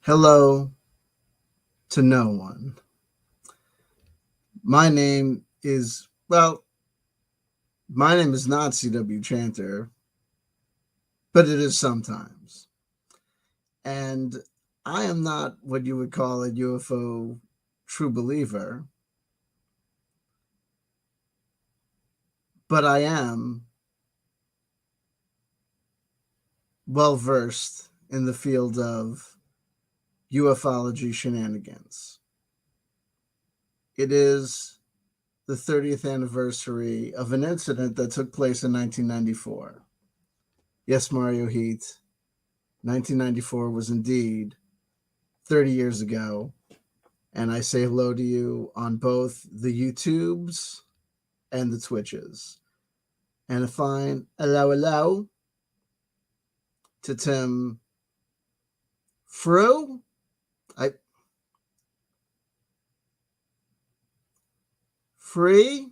Hello to no one. My name is, well, my name is not CW Chanter, but it is sometimes. And I am not what you would call a UFO true believer, but I am well versed in the field of ufology shenanigans. It is the 30th anniversary of an incident that took place in 1994. Yes, Mario Heat, 1994 was indeed 30 years ago. And I say hello to you on both the YouTubes and the Twitches. And a fine hello to Tim Frew. I Free.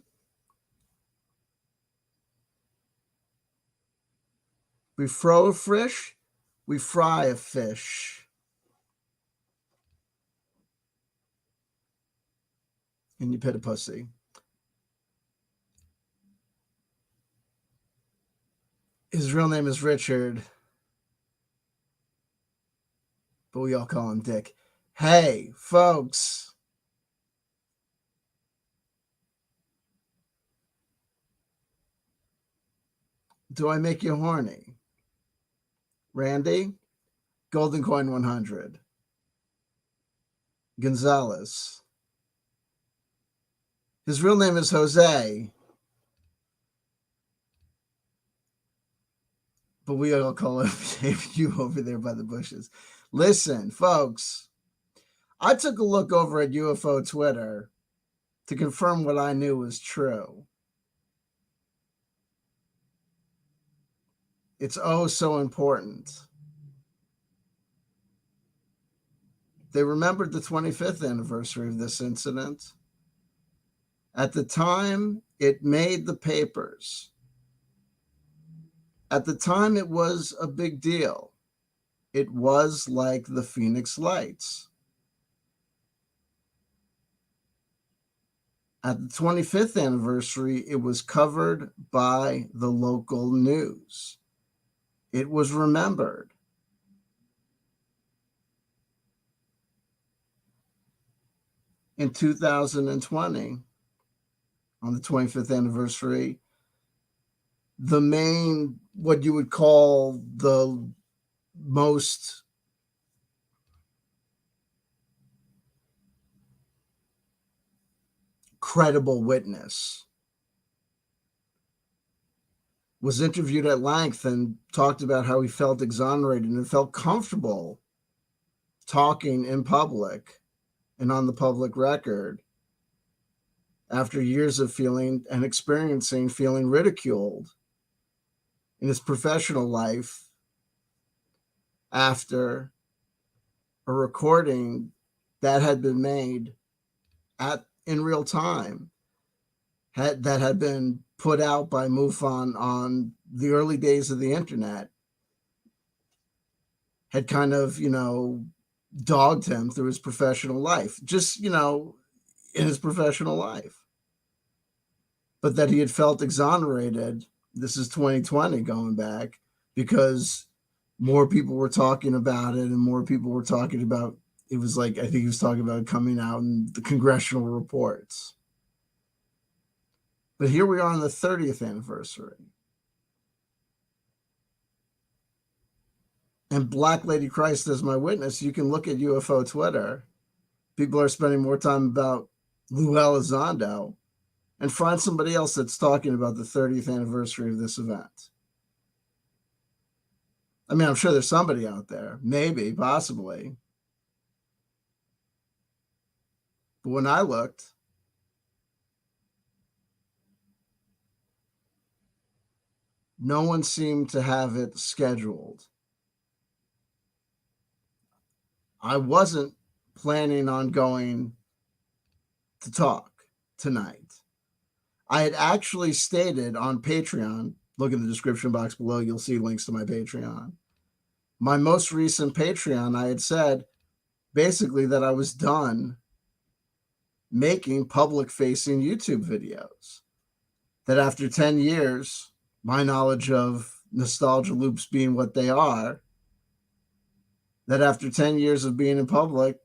We fro a fish. We fry a fish. And you pet a pussy. His real name is Richard, but we all call him Dick. Hey, folks. Do I make you horny? Randy? Golden Coin 100. Gonzalez. His real name is Jose, but we all call him you over there by the bushes. Listen, folks, I took a look over at UFO Twitter to confirm what I knew was true. It's oh so important. They remembered the 25th anniversary of this incident. At the time, it made the papers. At the time, it was a big deal. It was like the Phoniex Lights. At the 25th anniversary, it was covered by the local news. It was remembered. In 2020, on the 25th anniversary, the main, what you would call the most credible witness, was interviewed at length and talked about how he felt exonerated and felt comfortable talking in public and on the public record after years of feeling and experiencing feeling ridiculed in his professional life after a recording that had been made in real time that had been put out by MUFON on the early days of the internet had kind of, dogged him through his professional life, just, in his professional life. But that he had felt exonerated, this is 2020 going back, because more people were talking about it and more people were talking about, it was like, I think he was talking about it coming out in the congressional reports. But here we are on the 30th anniversary. And Black Lady Christ as my witness, you can look at UFO Twitter. People are spending more time about Lou Elizondo and find somebody else that's talking about the 30th anniversary of this event. I mean, I'm sure there's somebody out there, maybe, possibly. But when I looked, no one seemed to have it scheduled. I wasn't planning on going to talk tonight. I had actually stated on Patreon, look in the description box below, you'll see links to my Patreon. My most recent Patreon, I had said basically that I was done making public-facing YouTube videos. That after 10 years, my knowledge of nostalgia loops being what they are, that after 10 years of being in public,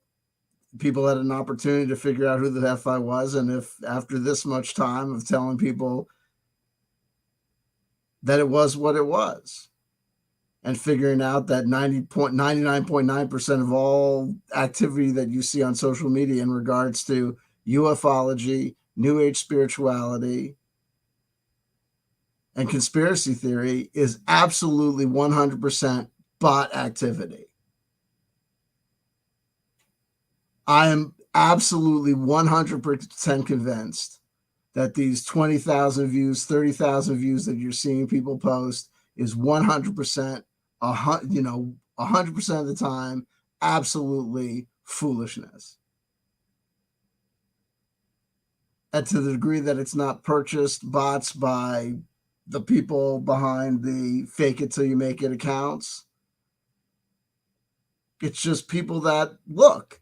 people had an opportunity to figure out who the F I was. And if after this much time of telling people that it was what it was, and figuring out that 99.9% of all activity that you see on social media in regards to ufology, New Age spirituality, and conspiracy theory is absolutely 100% bot activity. I am absolutely 100% convinced that these 20,000 views, 30,000 views that you're seeing people post is 100%, 100% of the time, absolutely foolishness. And to the degree that it's not purchased bots by the people behind the fake it till you make it accounts, it's just people that look.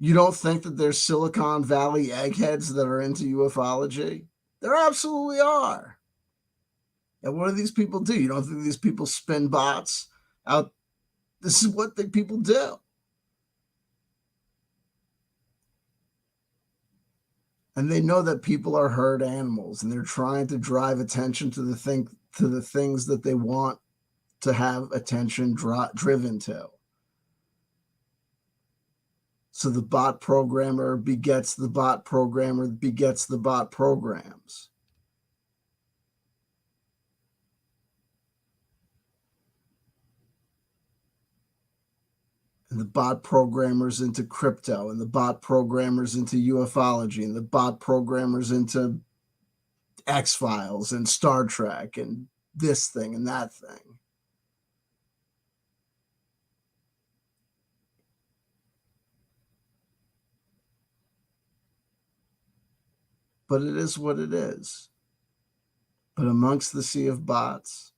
You don't think that there's Silicon Valley eggheads that are into ufology? There absolutely are. And what do these people do? You don't think these people spin bots out? This is what people do. And they know that people are herd animals, and they're trying to drive attention to the things that they want to have attention driven to. So the bot programmer begets the bot programmer begets the bot programs. And the bot programmers into crypto, and the bot programmers into ufology, and the bot programmers into X-Files and Star Trek and this thing and that thing. But it is what it is. But amongst the sea of bots,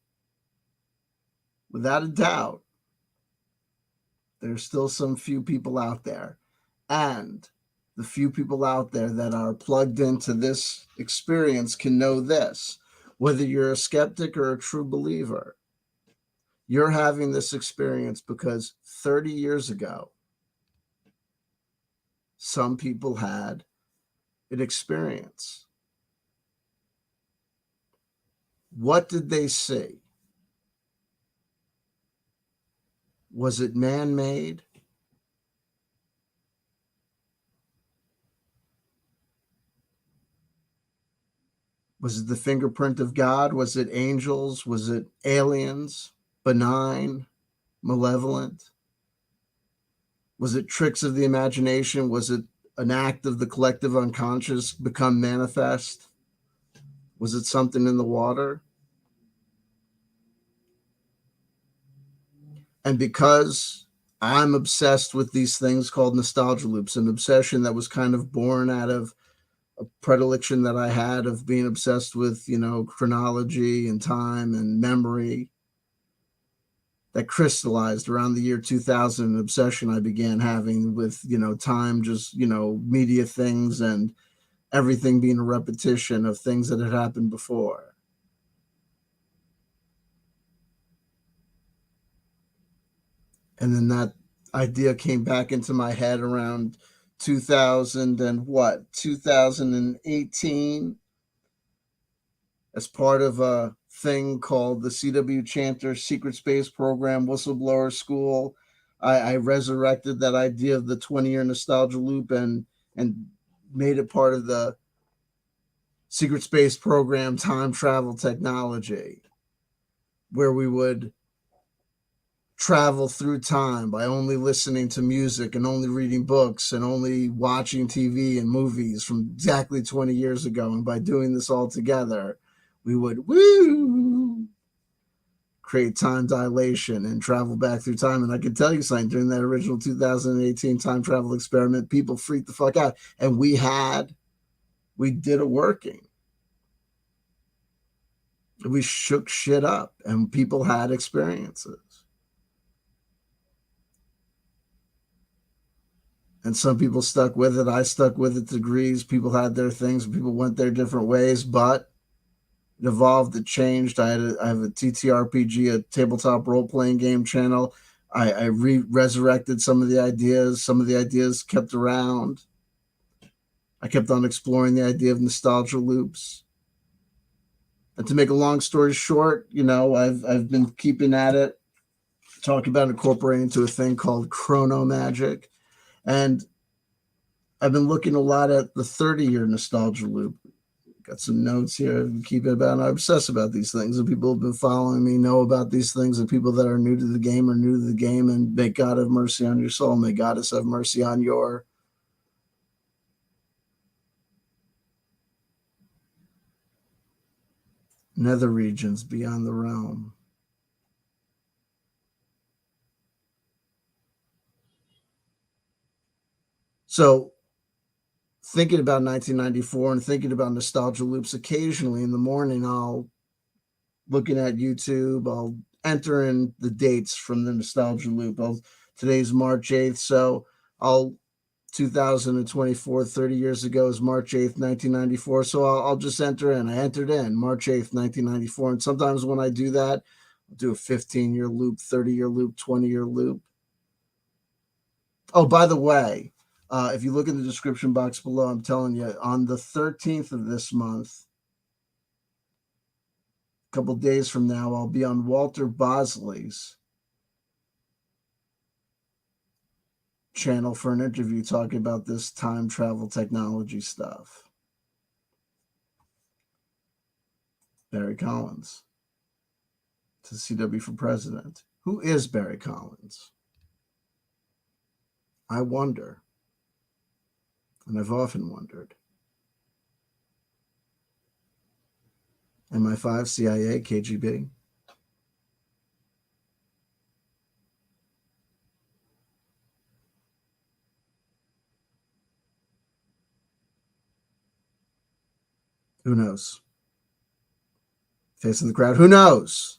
without a doubt, there's still some few people out there. And the few people out there that are plugged into this experience can know this. Whether you're a skeptic or a true believer, you're having this experience because 30 years ago, some people had an experience. What did they see? Was it man-made? Was it the fingerprint of God? Was it angels? Was it aliens? Benign? Malevolent? Was it tricks of the imagination? Was it an act of the collective unconscious become manifest? Was it something in the water? And because I'm obsessed with these things called nostalgia loops, an obsession that was kind of born out of a predilection that I had of being obsessed with, chronology and time and memory, that crystallized around the year 2000, an obsession I began having with, time, just, media things and everything being a repetition of things that had happened before. And then that idea came back into my head around 2018, as part of a thing called the CW Chanter Secret Space Program Whistleblower School. I resurrected that idea of the 20-year nostalgia loop and made it part of the Secret Space Program time travel technology, where we would travel through time by only listening to music and only reading books and only watching TV and movies from exactly 20 years ago. And by doing this all together, we would create time dilation and travel back through time. And I can tell you something, during that original 2018 time travel experiment, people freaked the fuck out. And we did it working. We shook shit up and people had experiences. And some people stuck with it. I stuck with it to degrees. People had their things. People went their different ways, but it evolved. It changed. I have a TTRPG, a tabletop role playing game channel. I resurrected some of the ideas. Some of the ideas kept around. I kept on exploring the idea of nostalgia loops. And to make a long story short, I've been keeping at it, talking about incorporating into a thing called chrono magic. And I've been looking a lot at the 30-year nostalgia loop. Got some notes here. Keep it about. I obsess about these things, and people have been following me know about these things. And people that are new to the game are new to the game. And may God have mercy on your soul. May Goddess have mercy on your. Nether regions beyond the realm. So, thinking about 1994 and thinking about nostalgia loops, occasionally in the morning, I'll looking at YouTube, I'll enter in the dates from the nostalgia loop. Today's March 8th, so I'll 2024, 30 years ago is March 8th, 1994. So I'll just enter in. I entered in March 8th, 1994. And sometimes when I do that, I'll do a 15-year loop, 30-year loop, 20-year loop. Oh, by the way, if you look in the description box below, I'm telling you, on the 13th of this month, a couple days from now, I'll be on Walter Bosley's channel for an interview talking about this time travel technology stuff. Barry Collins to CW for president. Who is Barry Collins? I wonder, and I've often wondered. MI5, CIA, KGB? Who knows? Facing the crowd, who knows?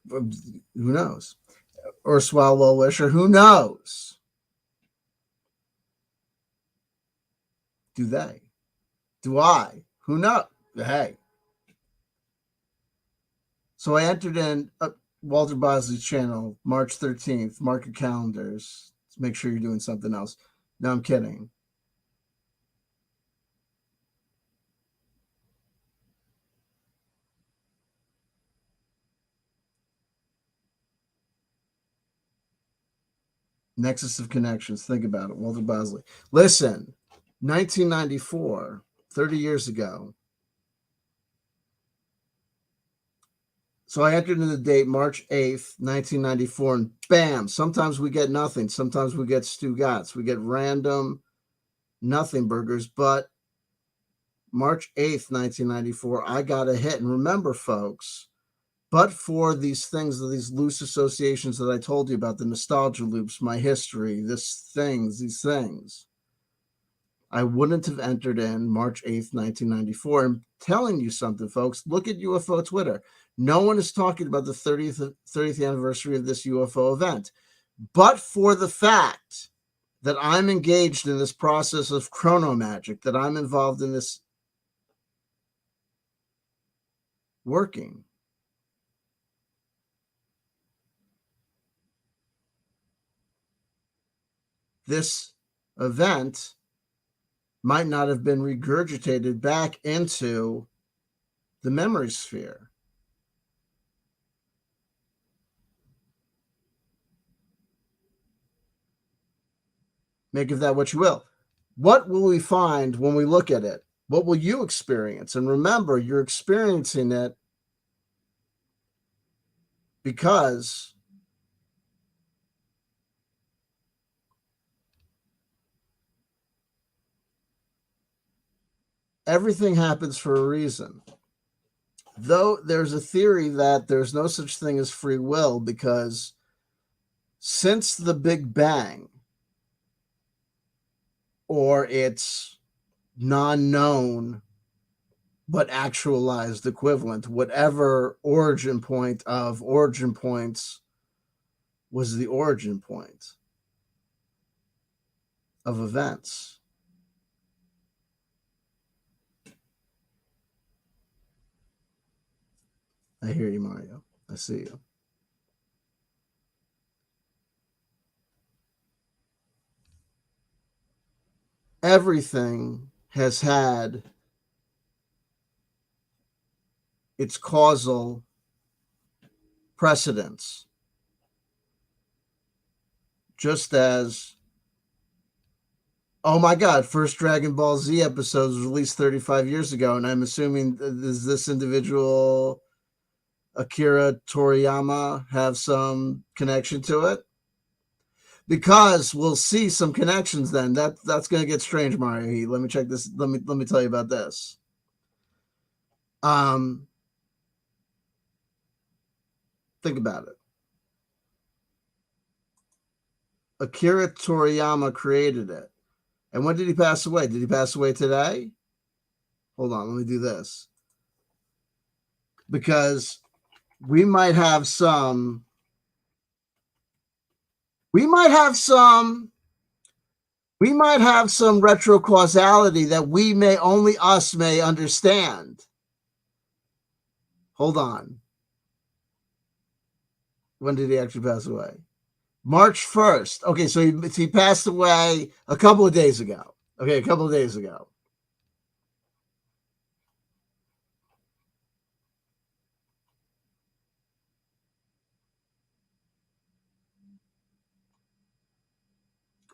Who knows? Erstwhile well-wisher, who knows? Do they? Do I? Who knows? Hey. So I entered in Walter Bosley's channel, March 13th. Mark your calendars. Make sure you're doing something else. No, I'm kidding. Nexus of connections. Think about it. Walter Bosley. Listen, 1994, 30 years ago. So I entered in the date March 8th, 1994, and bam, sometimes we get nothing. Sometimes we get Stugatz. We get random nothing burgers. But March 8th, 1994, I got a hit. And remember, folks, but for these things, these loose associations that I told you about, the nostalgia loops, my history, these things, I wouldn't have entered in March 8th, 1994. I'm telling you something, folks. Look at UFO Twitter. No one is talking about the 30th anniversary of this UFO event. But for the fact that I'm engaged in this process of chrono magic, that I'm involved in this working, this event might not have been regurgitated back into the memory sphere. Make of that what you will. What will we find when we look at it? What will you experience? And remember, you're experiencing it because everything happens for a reason. Though there's a theory that there's no such thing as free will, because since the Big Bang, or its non-known but actualized equivalent. Whatever origin point of origin points was the origin point of events. I hear you, Mario. I see you. Everything has had its causal precedence, just as, oh my God, first Dragon Ball Z episode was released 35 years ago, and I'm assuming does this individual Akira Toriyama have some connection to it? Because we'll see some connections then. That's going to get strange, Mario. Let me check this. Let me tell you about this. Think about it. Akira Toriyama created it. And when did he pass away? Did he pass away today? Hold on, let me do this. Because we might have some retro causality that we may only us may understand. Hold on. When did he actually pass away? March 1st. Okay, so he passed away a couple of days ago. Okay, a couple of days ago.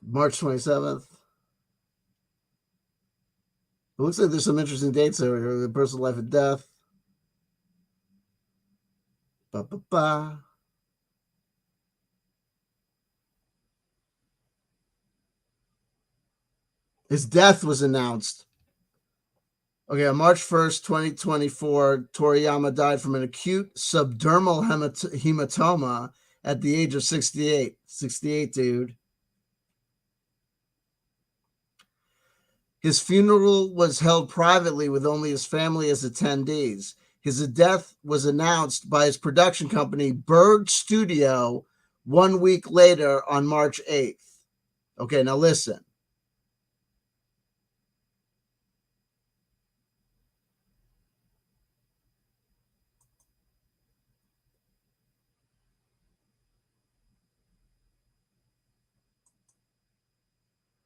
March 27th. It looks like there's some interesting dates there. The person's life and death. Ba-ba-ba. His death was announced. Okay, on March 1st, 2024, Toriyama died from an acute subdermal hematoma at the age of 68. 68, dude. His funeral was held privately with only his family as attendees. His death was announced by his production company, Berg Studio, 1 week later on March 8th. Okay, now listen.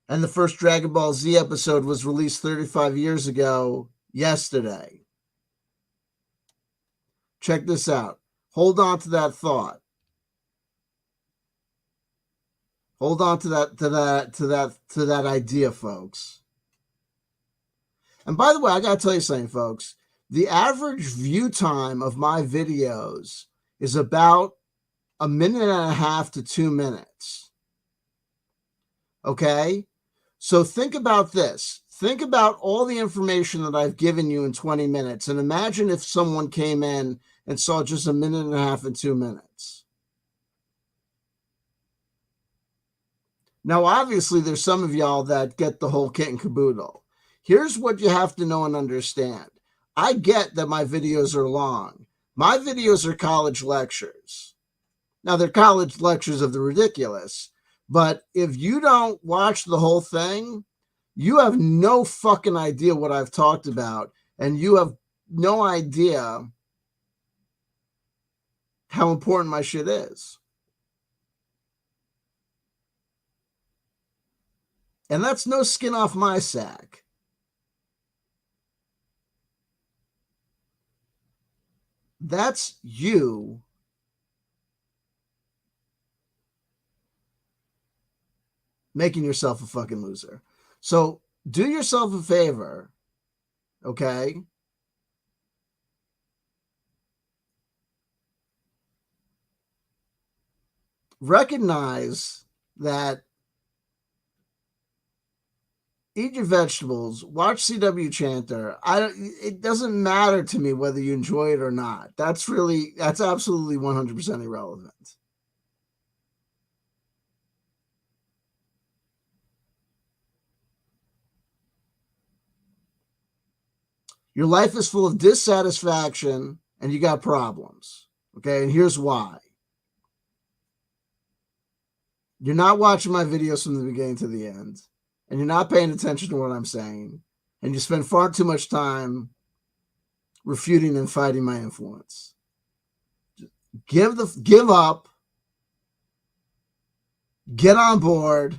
And the first Dragon Ball Z episode was released 35 years ago yesterday. Check this out. Hold on to that thought. Hold on to that idea, folks. And by the way, I got to tell you something, folks. The average view time of my videos is about 1.5 to 2 minutes. Okay? So think about this. Think about all the information that I've given you in 20 minutes. And imagine if someone came in and saw just 1.5 and 2 minutes. Now, obviously, there's some of y'all that get the whole kit and caboodle. Here's what you have to know and understand. I get that my videos are long. My videos are college lectures. Now, they're college lectures of the ridiculous. But if you don't watch the whole thing, you have no fucking idea what I've talked about. And you have no idea how important my shit is. And that's no skin off my sack. That's you making yourself a fucking loser. So do yourself a favor, okay? Recognize that eat your vegetables, watch CW Chanter. It doesn't matter to me whether you enjoy it or not. That's absolutely 100% irrelevant. Your life is full of dissatisfaction and you got problems. Okay, and here's why. You're not watching my videos from the beginning to the end, and you're not paying attention to what I'm saying, and you spend far too much time refuting and fighting my influence. Give up, get on board,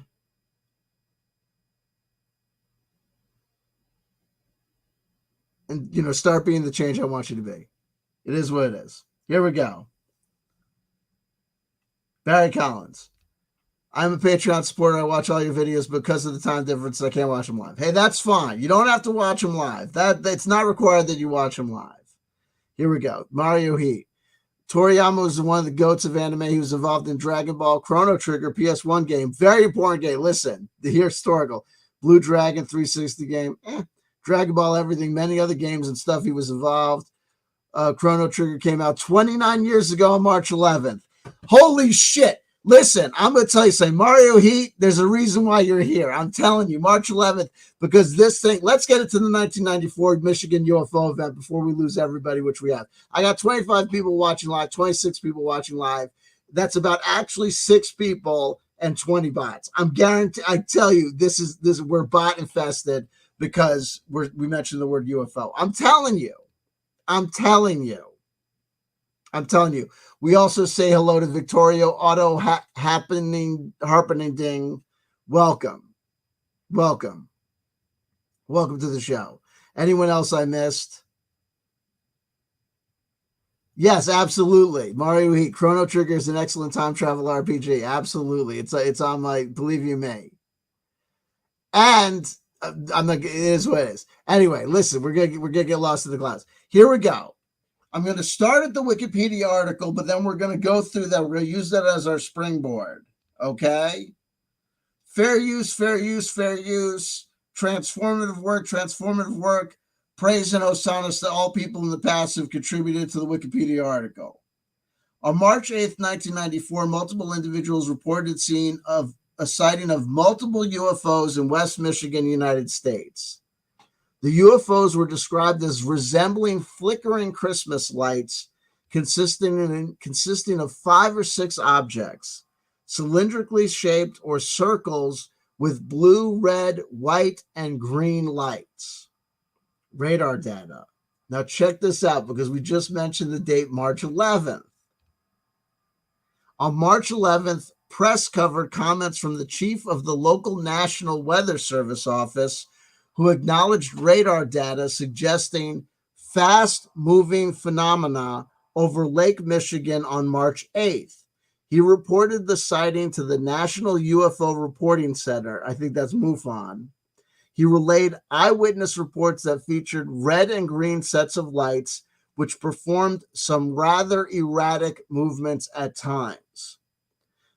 and start being the change I want you to be. It is what it is. Here we go. Barry Collins. I'm a Patreon supporter. I watch all your videos because of the time difference. I can't watch them live. Hey, that's fine. You don't have to watch them live. It's not required that you watch them live. Here we go. Mario Heat. Toriyama was one of the goats of anime. He was involved in Dragon Ball, Chrono Trigger, PS1 game. Very important game. Listen, the historical. Blue Dragon 360 game. Dragon Ball, everything. Many other games and stuff he was involved. Chrono Trigger came out 29 years ago on March 11th. Holy shit. Listen, I'm going to tell you something. Mario Heat, there's a reason why you're here. I'm telling you, March 11th, because this thing, let's get into the 1994 Michigan UFO event before we lose everybody, which we have. I got 25 people watching live, 26 people watching live. That's about actually 6 people and 20 bots. I'm guaranteed, I tell you, we're bot infested because we mentioned the word UFO. I'm telling you. We also say hello to Victoria Auto Happening Ding. Welcome to the show. Anyone else I missed? Yes, absolutely. Mario Heat. Chrono Trigger is an excellent time travel RPG. Absolutely. It's on my, believe you me. And I'm like, it is what it is. Anyway, listen, we're gonna get lost in the clouds. Here we go. I'm going to start at the Wikipedia article, but then we're going to go through that. We're going to use that as our springboard. Okay? Fair use. Transformative work. Praise and hosannas to all people in the past who've contributed to the Wikipedia article. On March 8th, 1994, multiple individuals reported seeing a sighting of multiple UFOs in West Michigan, United States. The UFOs were described as resembling flickering Christmas lights, consisting of 5 or 6 objects, cylindrically shaped or circles with blue, red, white, and green lights. Radar data. Now check this out because we just mentioned the date March 11th. On March 11th, press covered comments from the chief of the local National Weather Service office who acknowledged radar data suggesting fast-moving phenomena over Lake Michigan on March 8th. He reported the sighting to the National UFO Reporting Center. I think that's MUFON. He relayed eyewitness reports that featured red and green sets of lights, which performed some rather erratic movements at times.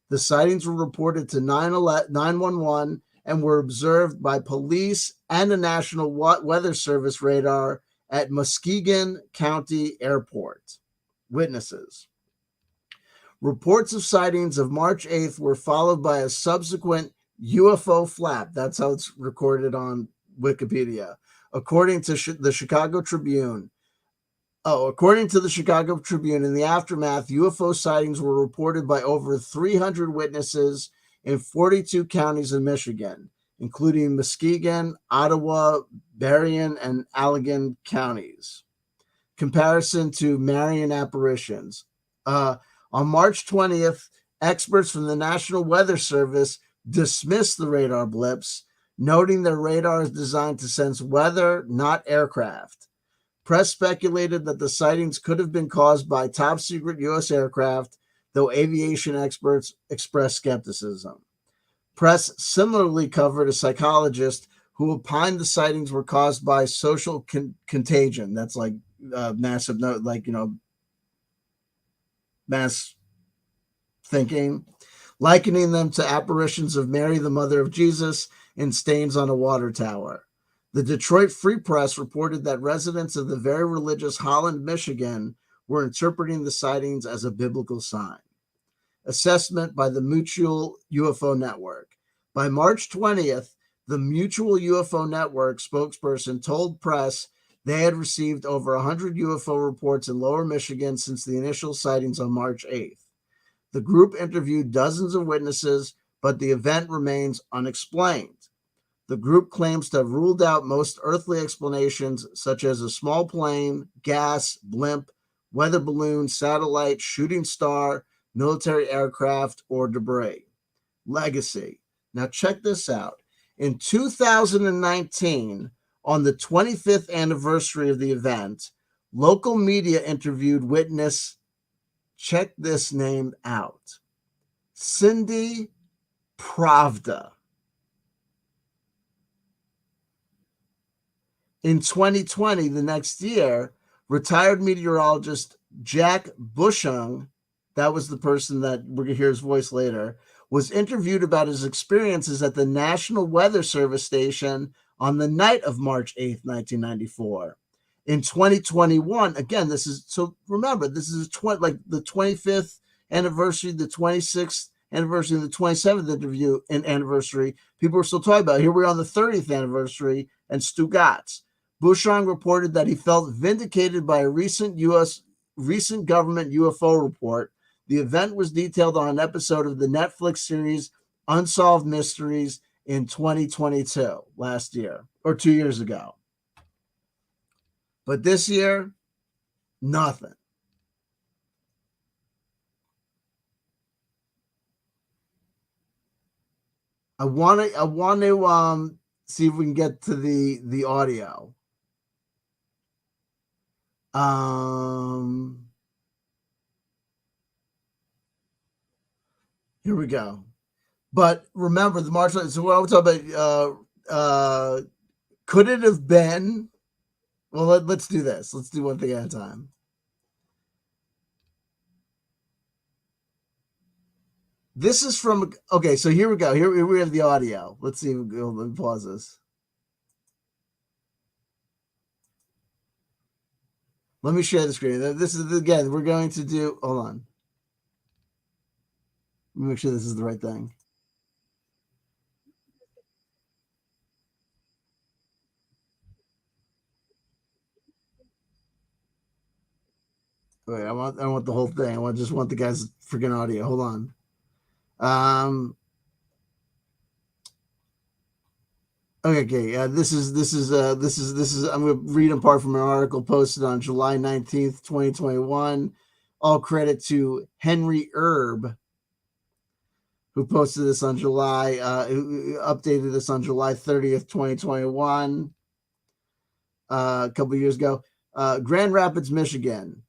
The sightings were reported to 911 and were observed by police and a National Weather Service radar at Muskegon County Airport. Witnesses. Reports of sightings of March 8th were followed by a subsequent UFO flap. That's how it's recorded on Wikipedia. According to the Chicago Tribune. According to the Chicago Tribune, in the aftermath, UFO sightings were reported by over 300 witnesses in 42 counties in Michigan, including Muskegon, Ottawa, Berrien, and Allegan counties. Comparison to Marion apparitions. On March 20th, experts from the National Weather Service dismissed the radar blips, noting their radar is designed to sense weather, not aircraft. Press speculated that the sightings could have been caused by top-secret U.S. aircraft, though aviation experts expressed skepticism. Press similarly covered a psychologist who opined the sightings were caused by social contagion. That's like massive, mass thinking, likening them to apparitions of Mary, the mother of Jesus, in stains on a water tower. The Detroit Free Press reported that residents of the very religious Holland, Michigan, were interpreting the sightings as a biblical sign. Assessment by the Mutual UFO Network. By March 20th, the Mutual UFO Network spokesperson told press They had received over 100 UFO reports in Lower Michigan since the initial sightings on March 8th. The group interviewed dozens of witnesses, but the event remains unexplained. The group claims to have ruled out most earthly explanations, such as a small plane, gas, blimp, weather balloon, satellite, shooting star, military aircraft, or debris. Legacy. Now, check this out. In 2019, on the 25th anniversary of the event, local media interviewed witness, check this name out, Cindy Pravda. In 2020, the next year, retired meteorologist Jack Bushung, that was the person that we're going to hear his voice later, was interviewed about his experiences at the National Weather Service station on the night of March 8th, 1994. In 2021, again, this is, so remember, this is like the 25th anniversary, the 26th anniversary, and the 27th interview and anniversary. People are still talking about it. Here we are on the 30th anniversary, and Stu Gatz. Bushong reported that he felt vindicated by a recent government UFO report. The event was detailed on an episode of the Netflix series Unsolved Mysteries in 2022, last year, or 2 years ago. But this year, nothing. I want to see if we can get to the audio. Here we go. But remember the March. So what I'm talking about, could it have been? Well, let's do this. Let's do one thing at a time. This is from, okay, so here we go. Here we have the audio. Let's see. Let me pause this. Let me share the screen. This is, again, we're going to do, hold on. Let me make sure this is the right thing. Wait, I don't want the whole thing. I just want the guy's freaking audio. Hold on. Okay. This is. I'm going to read a part from an article posted on July 19th, 2021. All credit to Henry Erb, who posted this on who updated this on July 30th, 2021, a couple of years ago. Grand Rapids, Michigan.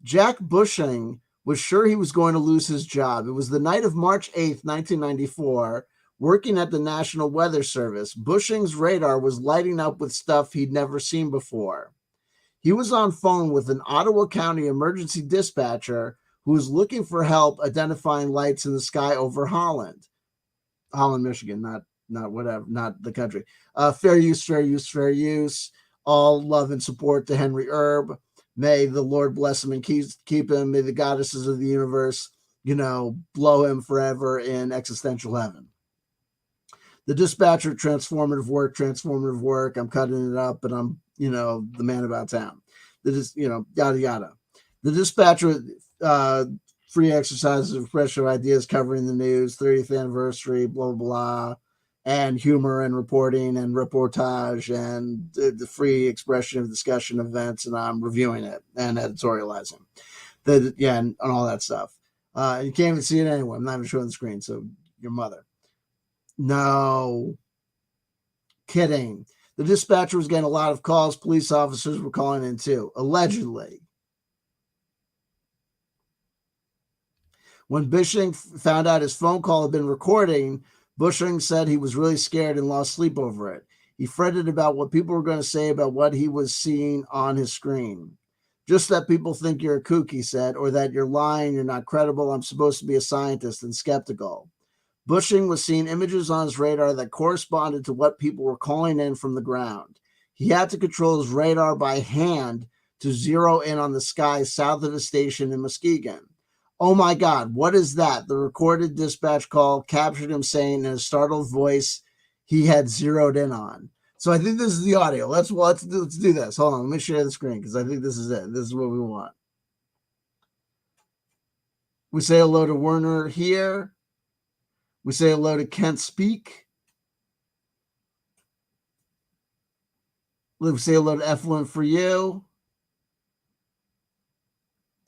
Jack Bushing was sure he was going to lose his job. It was the night of March 8th, 1994. Working at the National Weather Service, Bushing's radar was lighting up with stuff he'd never seen before. He was on phone with an Ottawa County emergency dispatcher who was looking for help identifying lights in the sky over Holland, Michigan, not whatever, not the country. Fair use. All love and support to Henry Erb. May the Lord bless him and keep him. May the goddesses of the universe, blow him forever in existential heaven. The dispatcher, transformative work. I'm cutting it up, but I'm, the man about town. Yada, yada. The dispatcher, free exercises of expression of ideas covering the news, 30th anniversary, blah, blah, blah, and humor and reporting and reportage and the free expression of discussion events, and I'm reviewing it and editorializing. And all that stuff. You can't even see it anyway. I'm not even showing the screen, so your mother. No. Kidding. The dispatcher was getting a lot of calls. Police officers were calling in too, allegedly. When Bushing found out his phone call had been recording, Bushing said he was really scared and lost sleep over it. He fretted about what people were going to say about what he was seeing on his screen. Just that people think you're a kook, he said, or that you're lying, you're not credible. I'm supposed to be a scientist and skeptical. Bushing was seeing images on his radar that corresponded to what people were calling in from the ground. He had to control his radar by hand to zero in on the sky south of the station in Muskegon. Oh my God, what is that? The recorded dispatch call captured him saying in a startled voice he had zeroed in on. So I think this is the audio. Let's do this. Hold on, let me share the screen because I think this is it. This is what we want. We say hello to Werner here. We say hello to Kent Speak. We say hello to Effluent for you.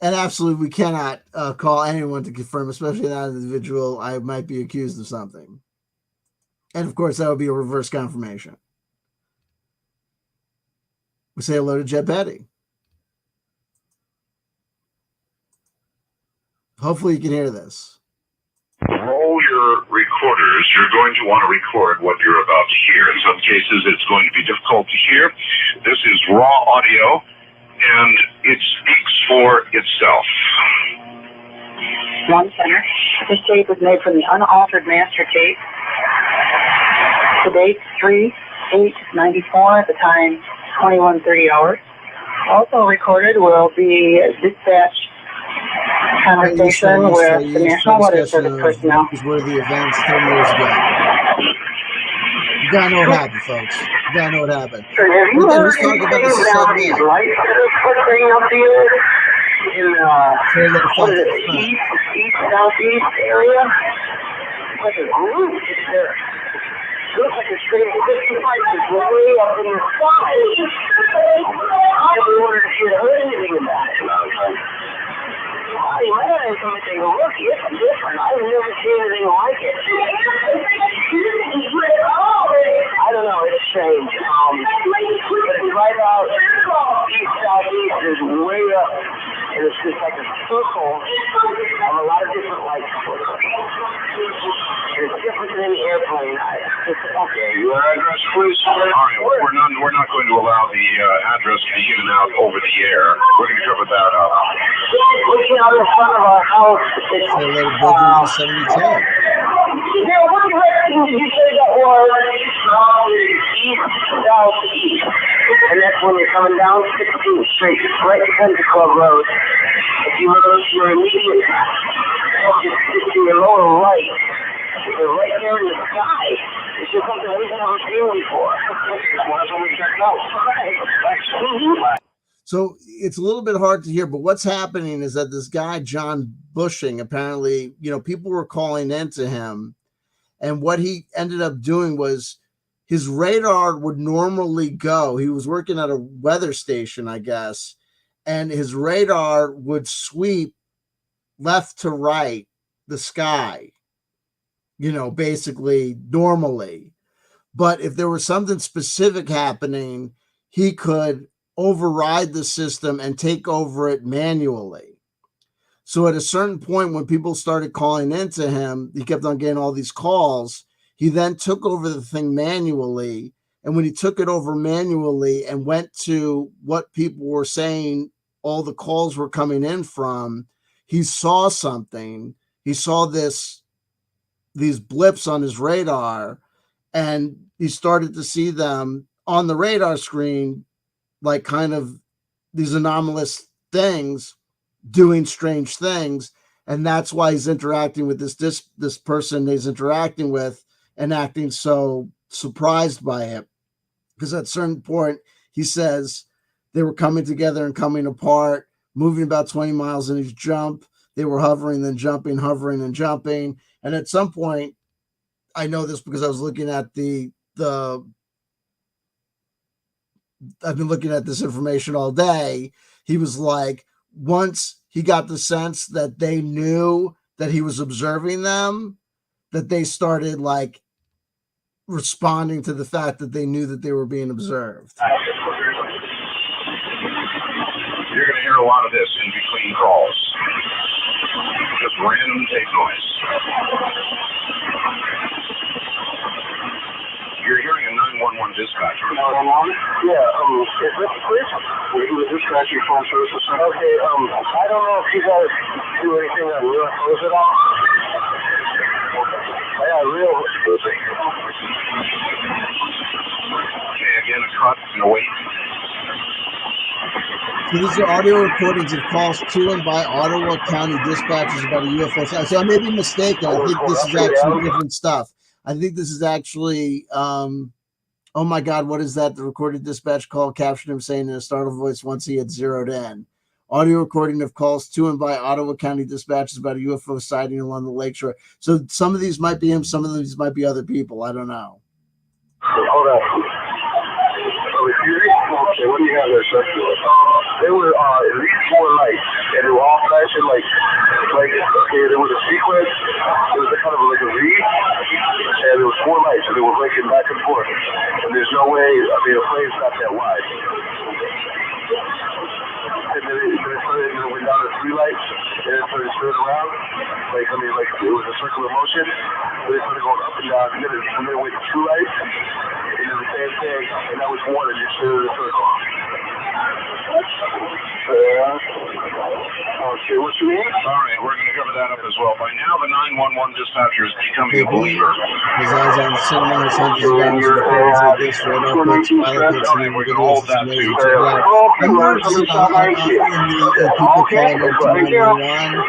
And absolutely, we cannot call anyone to confirm, especially that individual. I might be accused of something. And of course, that would be a reverse confirmation. We say hello to Jed Betty. Hopefully you can hear this. Roll your recorders. You're going to want to record what you're about to hear. In some cases, it's going to be difficult to hear. This is raw audio, and it speaks for itself. One center. This tape was made from the unaltered master tape. The date 3/8/94. At the time 21:30 hours. Also recorded will be dispatch conversation with the National Weather Service personnel. Were the events 10 years ago. You gotta know what happened, folks. You gotta know what happened. Have you heard anything about these lights that are flickering up here in what is it, east southeast area? Like a group. It looks like a straight 50 lights is way up in the sky. I never wondered if you had heard anything about it. Wow, you might have something to look. It's different. I've never seen anything like it. I don't know. It's strange. But it's right out east southeast is way up, and it's just like a circle of a lot of different lights. It's different than any airplane. Okay, your address, please. All right, we're not going to allow the address to be given out over the air. We're going to cover that up. Looking out in front of our house, it's a little building 72. Yeah, what direction did you say that was? East, southeast. And that's when you're coming down 16th Street, right to Country Club Road. If you look at your immediate, just to your lower right, you're right there in the sky. It's just something we've never seen before. Well, that's what we checked out. Right. So it's a little bit hard to hear, but what's happening is that this guy, John Bushing, apparently, people were calling into him. And what he ended up doing was his radar would normally go. He was working at a weather station, I guess, and his radar would sweep left to right the sky, basically normally. But if there was something specific happening, he could override the system and take over it manually. So at a certain point, when people started calling into him, he kept on getting all these calls. He then took over the thing manually. And when he took it over manually and went to what people were saying, all the calls were coming in from, he saw something. He saw these blips on his radar, and he started to see them on the radar screen, like kind of these anomalous things doing strange things. And that's why he's interacting with this person he's interacting with and acting so surprised by it. Because at a certain point, he says they were coming together and coming apart, moving about 20 miles in each jump. They were hovering, then jumping, hovering and jumping. And at some point, I know this because I was looking at I've been looking at this information all day. He was like, once he got the sense that they knew that he was observing them, that they started like responding to the fact that they knew that they were being observed. You're going to hear a lot of this in between calls. Just random tape noise. You're hearing a 911 dispatcher. 911? Yeah, is this Chris? We're the dispatcher phone service. Okay, I don't know if you guys do anything on UFOs at all. Yeah, real. Okay, again, a cut and a wait. So these are audio recordings of calls to and by Ottawa County dispatchers about a UFO. So I may be mistaken. I think this is actually different stuff. I think this is actually Oh my God, what is that? The recorded dispatch call captured him saying in a startled voice once he had zeroed in. Audio recording of calls to and by Ottawa County dispatches about a UFO sighting along the lakeshore. So some of these might be him, some of these might be other people. I don't know. Hold on. Okay, what do you have there, sir? There were at least 4 lights, and they were all flashing like okay, there was a sequence, it was a kind of like a V, and there was 4 lights, and they were blinking back and forth. And there's no way, I mean, a plane's not that wide. And then it started, went down to 3 lights, and it started spinning around. Like it was a circular motion. But it started going up and down, and then it went to 2 lights, and then the same thing, and that was 1, and it spinning in a circle. Okay, what's your name? All right, we're going to cover that up as well. By now, the 911 dispatcher is becoming a believer. His eyes on the cinema, his hundreds of dollars in phones like this, right up next to pilot hits and We're going to hold that too. I'm noticing in people calling up to 911,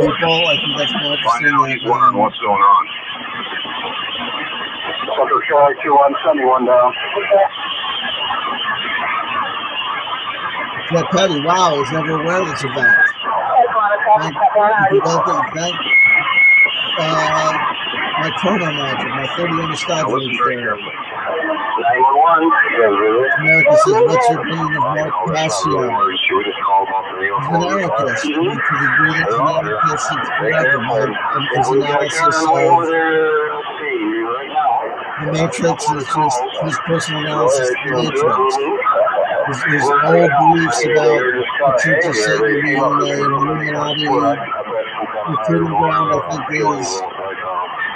people, I think that's more interesting than what's going on. Central Charlie 2171 down. Fred Petty, wow, I was never aware of this event. Thank my chrono magic, my 30-year nostalgia is there. 911. America says, what's your opinion of Mark Passio? He's an anarchist. To the degree that an anarchist, it's forever. His analysis of the Matrix is just his personal analysis of the Matrix. His old beliefs about the Church of Satan being an Illuminati recruiting ground, I think, is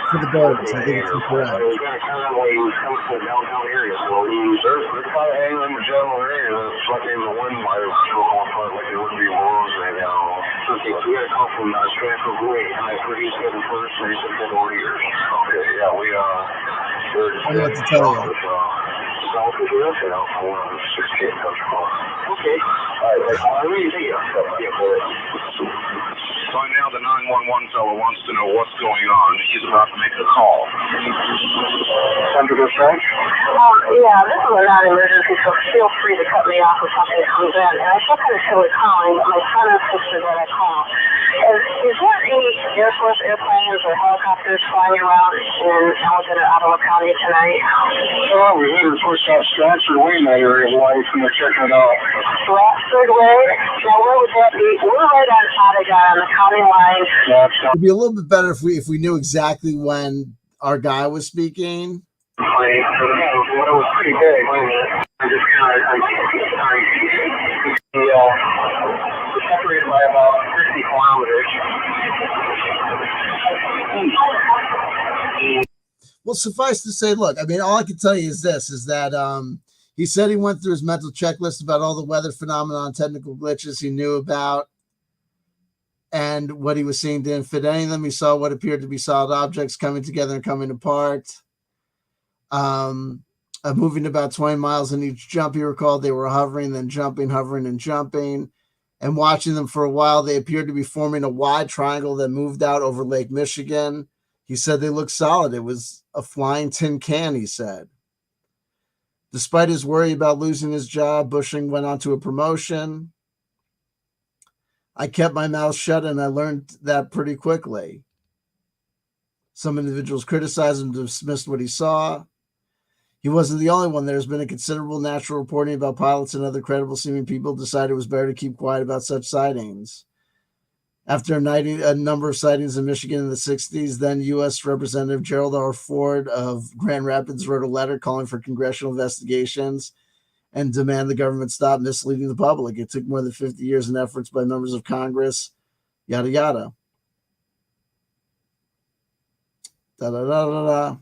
for the birds. I think it's incorrect. They're kind of downtown area, so they're kind of hanging in the general area. It's like in the wind might have broken apart, like they wouldn't be wolves right now. Okay, so we got a call from Stratford Way, and I heard he's heading first, and he said 10 over here. Okay, yeah, we I don't know what to tell you. South of here, and out for 16 comes across. Okay, all right, I really think By now, the 911 fellow wants to know what's going on. He's about to make a call. Central Dispatch? Yeah, this is a non-emergency, so feel free to cut me off if something comes in. And I still kind of feel it calling, but my son and sister that I call. Is there any Air Force airplanes or helicopters flying around in Alexander, Ottawa County tonight? Oh, we're heading towards Stratford Way in that area of life, and they're checking it out. Stratford Way? Now, where would that be? We're right on Ottawa on the county line. It'd be a little bit better if we knew exactly when our guy was speaking. Well, it was pretty big. I just kind of, separated by about 50 kilometers. Well, suffice to say, look, I mean, all I can tell you is this, is that he said he went through his mental checklist about all the weather phenomenon, technical glitches he knew about, and what he was seeing didn't fit any of them. He saw what appeared to be solid objects coming together and coming apart. Moving about 20 miles in each jump, he recalled they were hovering, then jumping, hovering, and jumping. And watching them for a while, they appeared to be forming a wide triangle that moved out over Lake Michigan. He said they looked solid. It was a flying tin can, he said. Despite his worry about losing his job, Bushing went on to a promotion. I kept my mouth shut, and I learned that pretty quickly. Some individuals criticized him, dismissed what he saw. He wasn't the only one. There's been a considerable national reporting about pilots and other credible seeming people decided it was better to keep quiet about such sightings. After a number of sightings in Michigan in the 60s, then U.S. Representative Gerald R. Ford of Grand Rapids wrote a letter calling for congressional investigations and demand the government stop misleading the public. It took more than 50 years and efforts by members of Congress, yada, yada. Da-da-da-da-da.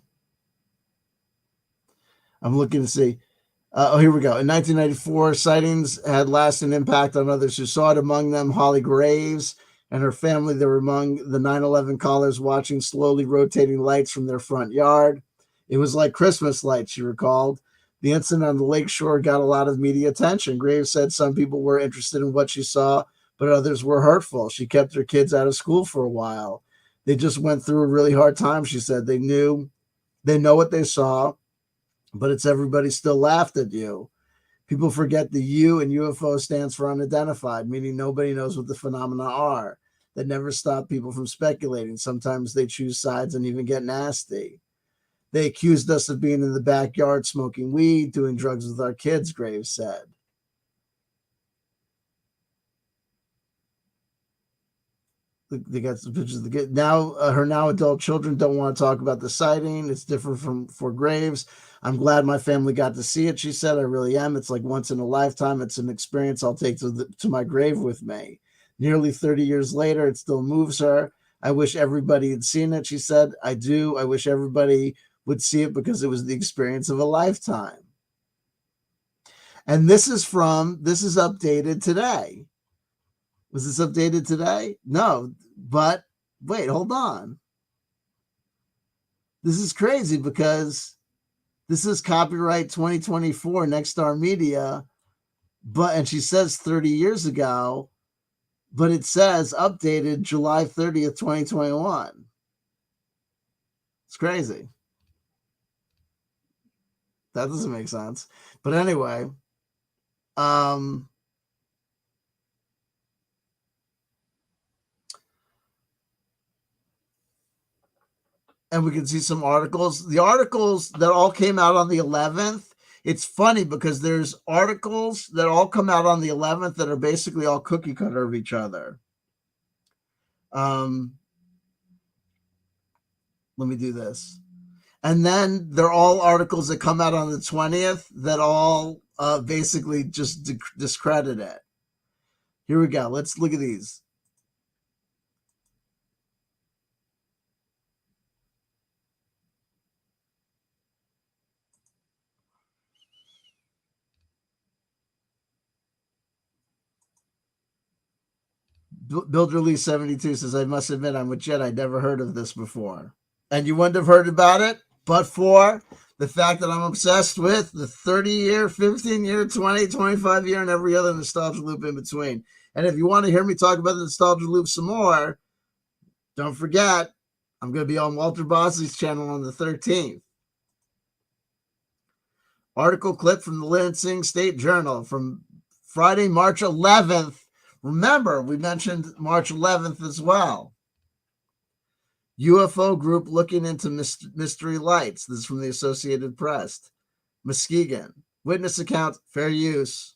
I'm looking to see. Here we go. In 1994, sightings had lasting impact on others who saw it, among them Holly Graves and her family. They were among the 9/11 callers watching slowly rotating lights from their front yard. It was like Christmas lights, she recalled. The incident on the lakeshore got a lot of media attention. Graves said some people were interested in what she saw, but others were hurtful. She kept her kids out of school for a while. They just went through a really hard time, she said. They know what they saw. but it's everybody still laughed at you. People forget the U in UFO stands for unidentified, meaning nobody knows what the phenomena are. That never stop people from speculating. Sometimes they choose sides and even get nasty. They accused us of being in the backyard smoking weed, doing drugs with our kids, Graves said. They got some pictures of the kid. Now, her now adult children don't want to talk about the sighting. It's different from for Graves. I'm glad my family got to see it, she said. I really am. It's like once in a lifetime. It's an experience I'll take to my grave with me. Nearly 30 years later, it still moves her. I wish everybody had seen it, she said. I do. I wish everybody would see it because it was the experience of a lifetime. And this is updated today. Was this updated today? No, but wait, hold on. This is crazy because this is copyright 2024, Nexstar Media, and she says 30 years ago, but it says updated July 30th, 2021. It's crazy. That doesn't make sense. But anyway, and we can see some articles. The articles that all came out on the 11th, it's funny because there's articles that all come out on the 11th that are basically all cookie cutter of each other. Let me do this. And then they're all articles that come out on the 20th that all basically just discredit it. Here we go. Let's look at these. Builderly 72 says, I must admit, I'm with Jet. I'd never heard of this before. And you wouldn't have heard about it but for the fact that I'm obsessed with the 30-year, 15-year, 20, 25-year, and every other nostalgia loop in between. And if you want to hear me talk about the nostalgia loop some more, don't forget, I'm going to be on Walter Bosley's channel on the 13th. Article clip from the Lansing State Journal from Friday, March 11th. Remember, we mentioned March 11th as well. UFO group looking into mystery lights. This is from the Associated Press. Muskegon. Witness account, fair use.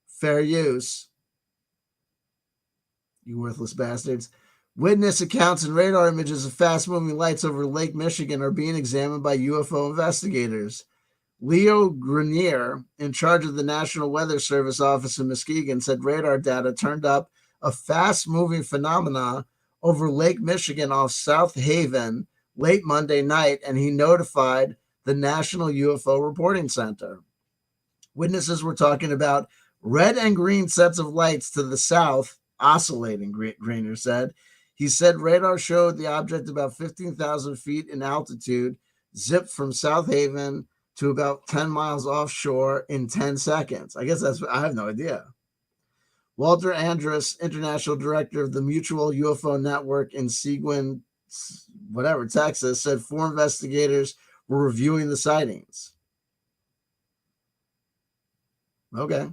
Fair use. You worthless bastards. Witness accounts and radar images of fast-moving lights over Lake Michigan are being examined by UFO investigators. Leo Grenier, in charge of the National Weather Service office in Muskegon, said radar data turned up a fast-moving phenomena over Lake Michigan off South Haven late Monday night, and he notified the National UFO Reporting Center. Witnesses were talking about red and green sets of lights to the south oscillating, Grenier said. He said radar showed the object about 15,000 feet in altitude, zipped from South Haven to about 10 miles offshore in 10 seconds. I have no idea. Walter Andrus, international director of the Mutual UFO Network in Seguin, Texas, said 4 investigators were reviewing the sightings. Okay.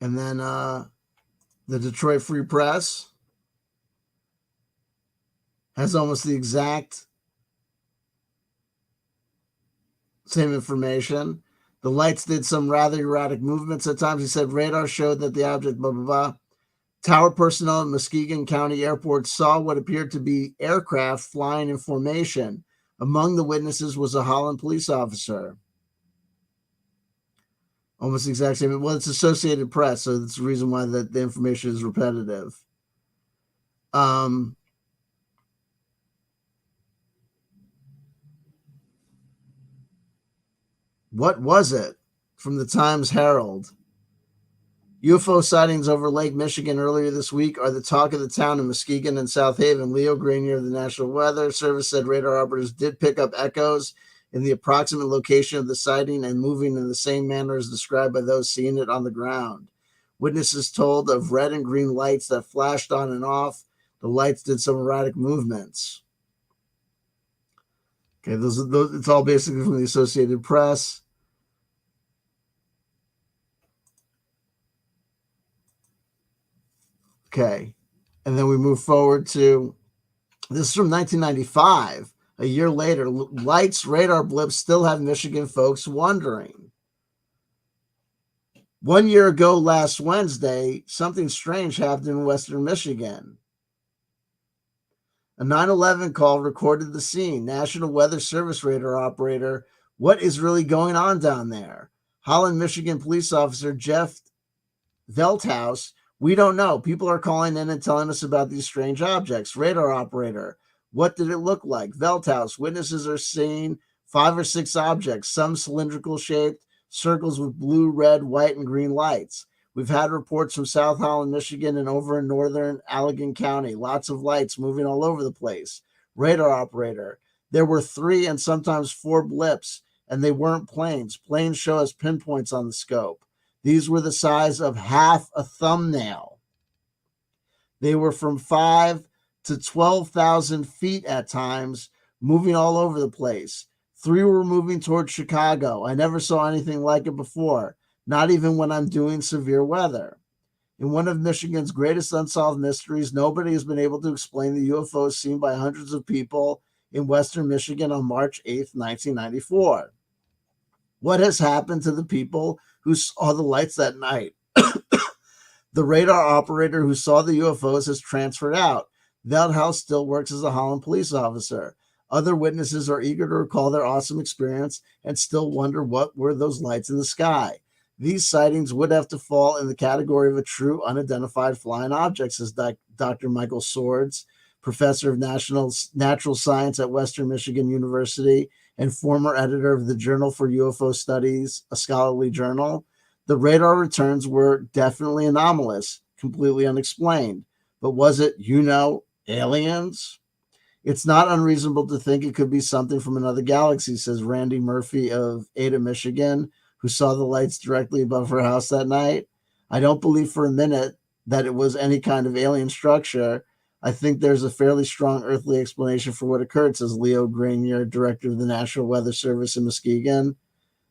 And then the Detroit Free Press has almost the exact same information. The lights did some rather erratic movements at times. He said radar showed that the object, blah, blah, blah. Tower personnel at Muskegon County Airport saw what appeared to be aircraft flying in formation. Among the witnesses was a Holland police officer. Almost the exact same. Well, it's Associated Press, so that's the reason why the information is repetitive. What was it? From the Times Herald. UFO sightings over Lake Michigan earlier this week are the talk of the town in Muskegon and South Haven. Leo Grenier of the National Weather Service said radar operators did pick up echoes in the approximate location of the sighting and moving in the same manner as described by those seeing it on the ground. Witnesses told of red and green lights that flashed on and off. The lights did some erratic movements. Okay, those it's all basically from the Associated Press. Okay, and then we move forward to, this is from 1995. A year later, lights, radar blips still have Michigan folks wondering. 1 year ago last Wednesday, something strange happened in Western Michigan. A 911 call recorded the scene. National Weather Service radar operator, what is really going on down there? Holland, Michigan police officer Jeff Velthouse, we don't know. People are calling in and telling us about these strange objects. Radar operator, what did it look like? Velthouse, witnesses are seeing 5 or 6 objects, some cylindrical shaped, circles with blue, red, white, and green lights. We've had reports from South Holland, Michigan, and over in northern Allegan County. Lots of lights moving all over the place. Radar operator, there were 3 and sometimes 4 blips, and they weren't planes. Planes show us pinpoints on the scope. These were the size of half a thumbnail. They were from 5 to 12,000 feet at times, moving all over the place. 3 were moving towards Chicago. I never saw anything like it before, not even when I'm doing severe weather. In one of Michigan's greatest unsolved mysteries, nobody has been able to explain the UFOs seen by hundreds of people in Western Michigan on March 8th, 1994. What has happened to the people who saw the lights that night? The radar operator who saw the UFOs has transferred out. Veldhouse still works as a Holland police officer. Other witnesses are eager to recall their awesome experience and still wonder what were those lights in the sky. These sightings would have to fall in the category of a true unidentified flying object, says Dr. Michael Swords, professor of natural science at Western Michigan University and former editor of the Journal for UFO Studies, a scholarly journal. The radar returns were definitely anomalous, completely unexplained. But was it, aliens? It's not unreasonable to think it could be something from another galaxy, says Randy Murphy of Ada, Michigan, who saw the lights directly above her house that night. I don't believe for a minute that it was any kind of alien structure. I think there's a fairly strong earthly explanation for what occurred, says Leo Grenier, director of the National Weather Service in Muskegon.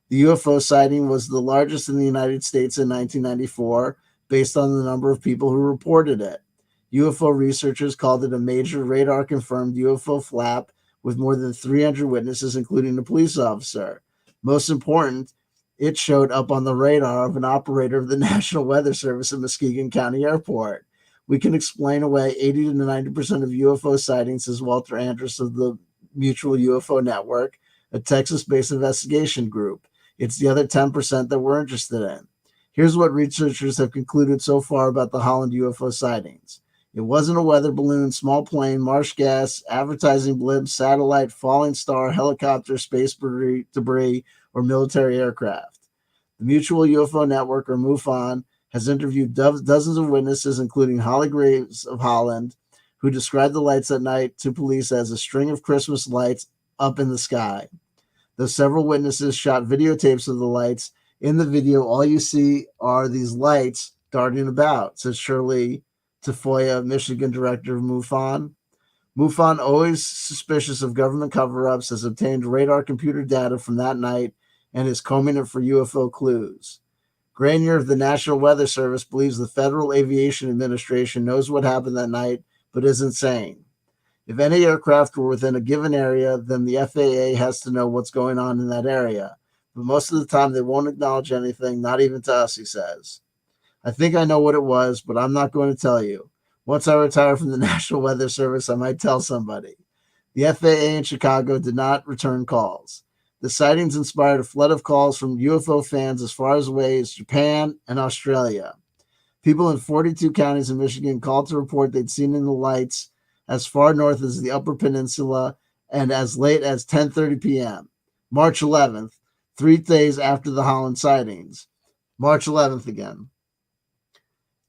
The UFO sighting was the largest in the United States in 1994, based on the number of people who reported it. UFO researchers called it a major radar-confirmed UFO flap with more than 300 witnesses, including a police officer. Most important, it showed up on the radar of an operator of the National Weather Service at Muskegon County Airport. We can explain away 80 to 90% of UFO sightings, says Walter Andrus of the Mutual UFO Network, a Texas-based investigation group. It's the other 10% that we're interested in. Here's what researchers have concluded so far about the Holland UFO sightings. It wasn't a weather balloon, small plane, marsh gas, advertising blimp, satellite, falling star, helicopter, space debris, or military aircraft. The Mutual UFO Network, or MUFON, has interviewed dozens of witnesses, including Holly Graves of Holland, who described the lights at night to police as a string of Christmas lights up in the sky. Though several witnesses shot videotapes of the lights, in the video, all you see are these lights darting about, says Shirley Tafoya, Michigan director of MUFON. MUFON, always suspicious of government cover-ups, has obtained radar computer data from that night and is combing it for UFO clues. Grenier of the National Weather Service believes the Federal Aviation Administration knows what happened that night, but isn't saying. If any aircraft were within a given area, then the FAA has to know what's going on in that area. But most of the time, they won't acknowledge anything, not even to us, he says. I think I know what it was, but I'm not going to tell you. Once I retire from the National Weather Service, I might tell somebody. The FAA in Chicago did not return calls. The sightings inspired a flood of calls from UFO fans as far away as Japan and Australia. People in 42 counties in Michigan called to report they'd seen in the lights as far north as the Upper Peninsula and as late as 10:30 p.m. March 11th, 3 days after the Holland sightings. March 11th again.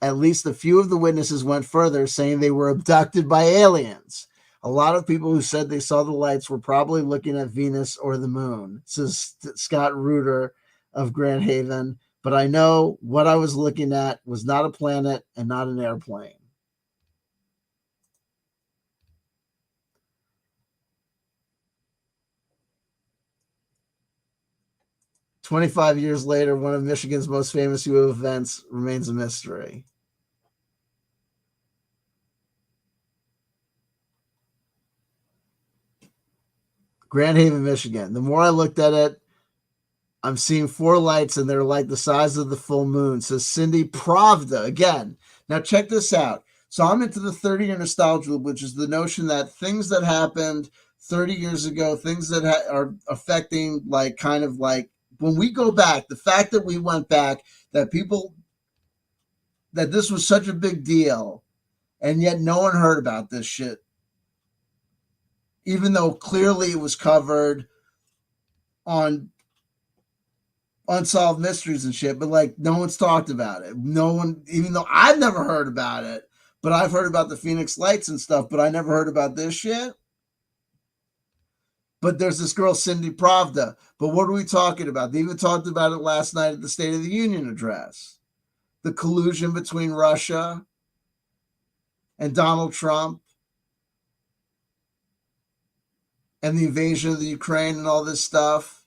At least a few of the witnesses went further, saying they were abducted by aliens. A lot of people who said they saw the lights were probably looking at Venus or the moon, says Scott Reuter of Grand Haven, but I know what I was looking at was not a planet and not an airplane. "25 years later, one of Michigan's most famous UFO events remains a mystery." Grand Haven, Michigan. The more I looked at it, I'm seeing 4 lights and they're like the size of the full moon, says Cindy Pravda. Again, now check this out. So I'm into the 30-year nostalgia loop, which is the notion that things that happened 30 years ago, things that are affecting, like, kind of like, when we go back, the fact that we went back, that this was such a big deal, and yet no one heard about this shit, even though clearly it was covered on Unsolved Mysteries and shit, but like no one's talked about it. No one, even though I've never heard about it, but I've heard about the Phoniex Lights and stuff, but I never heard about this shit. But there's this girl, Cindy Pravda. But what are we talking about? They even talked about it last night at the State of the Union address. The collusion between Russia and Donald Trump and the invasion of the Ukraine and all this stuff.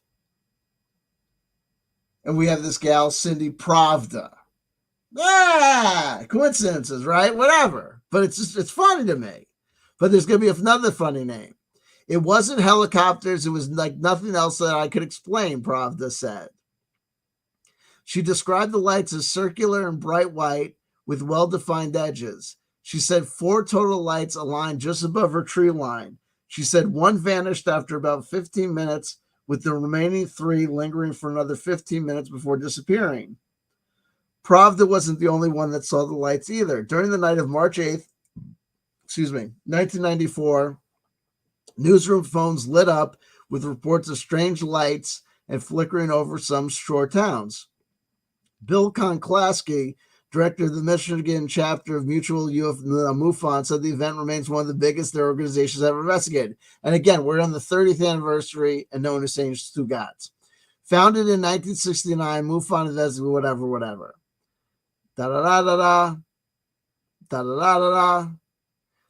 And we have this gal, Cindy Pravda. Coincidences, right? Whatever. But it's funny to me. But there's going to be another funny name. It wasn't helicopters. It was like nothing else that I could explain, Pravda said. She described the lights as circular and bright white with well-defined edges. She said 4 total lights aligned just above her tree line. She said 1 vanished after about 15 minutes, with the remaining 3 lingering for another 15 minutes before disappearing. Pravda wasn't the only one that saw the lights either. During the night of March 8th, 1994, newsroom phones lit up with reports of strange lights and flickering over some shore towns. Bill Konklasky, director of the Michigan chapter of Mutual UFO MUFON, said the event remains one of the biggest their organizations ever investigated. And again, we're on the 30th anniversary and no one is saying two gods. Founded in 1969, MUFON investigated whatever. Da-da-da-da-da. Da-da-da-da-da.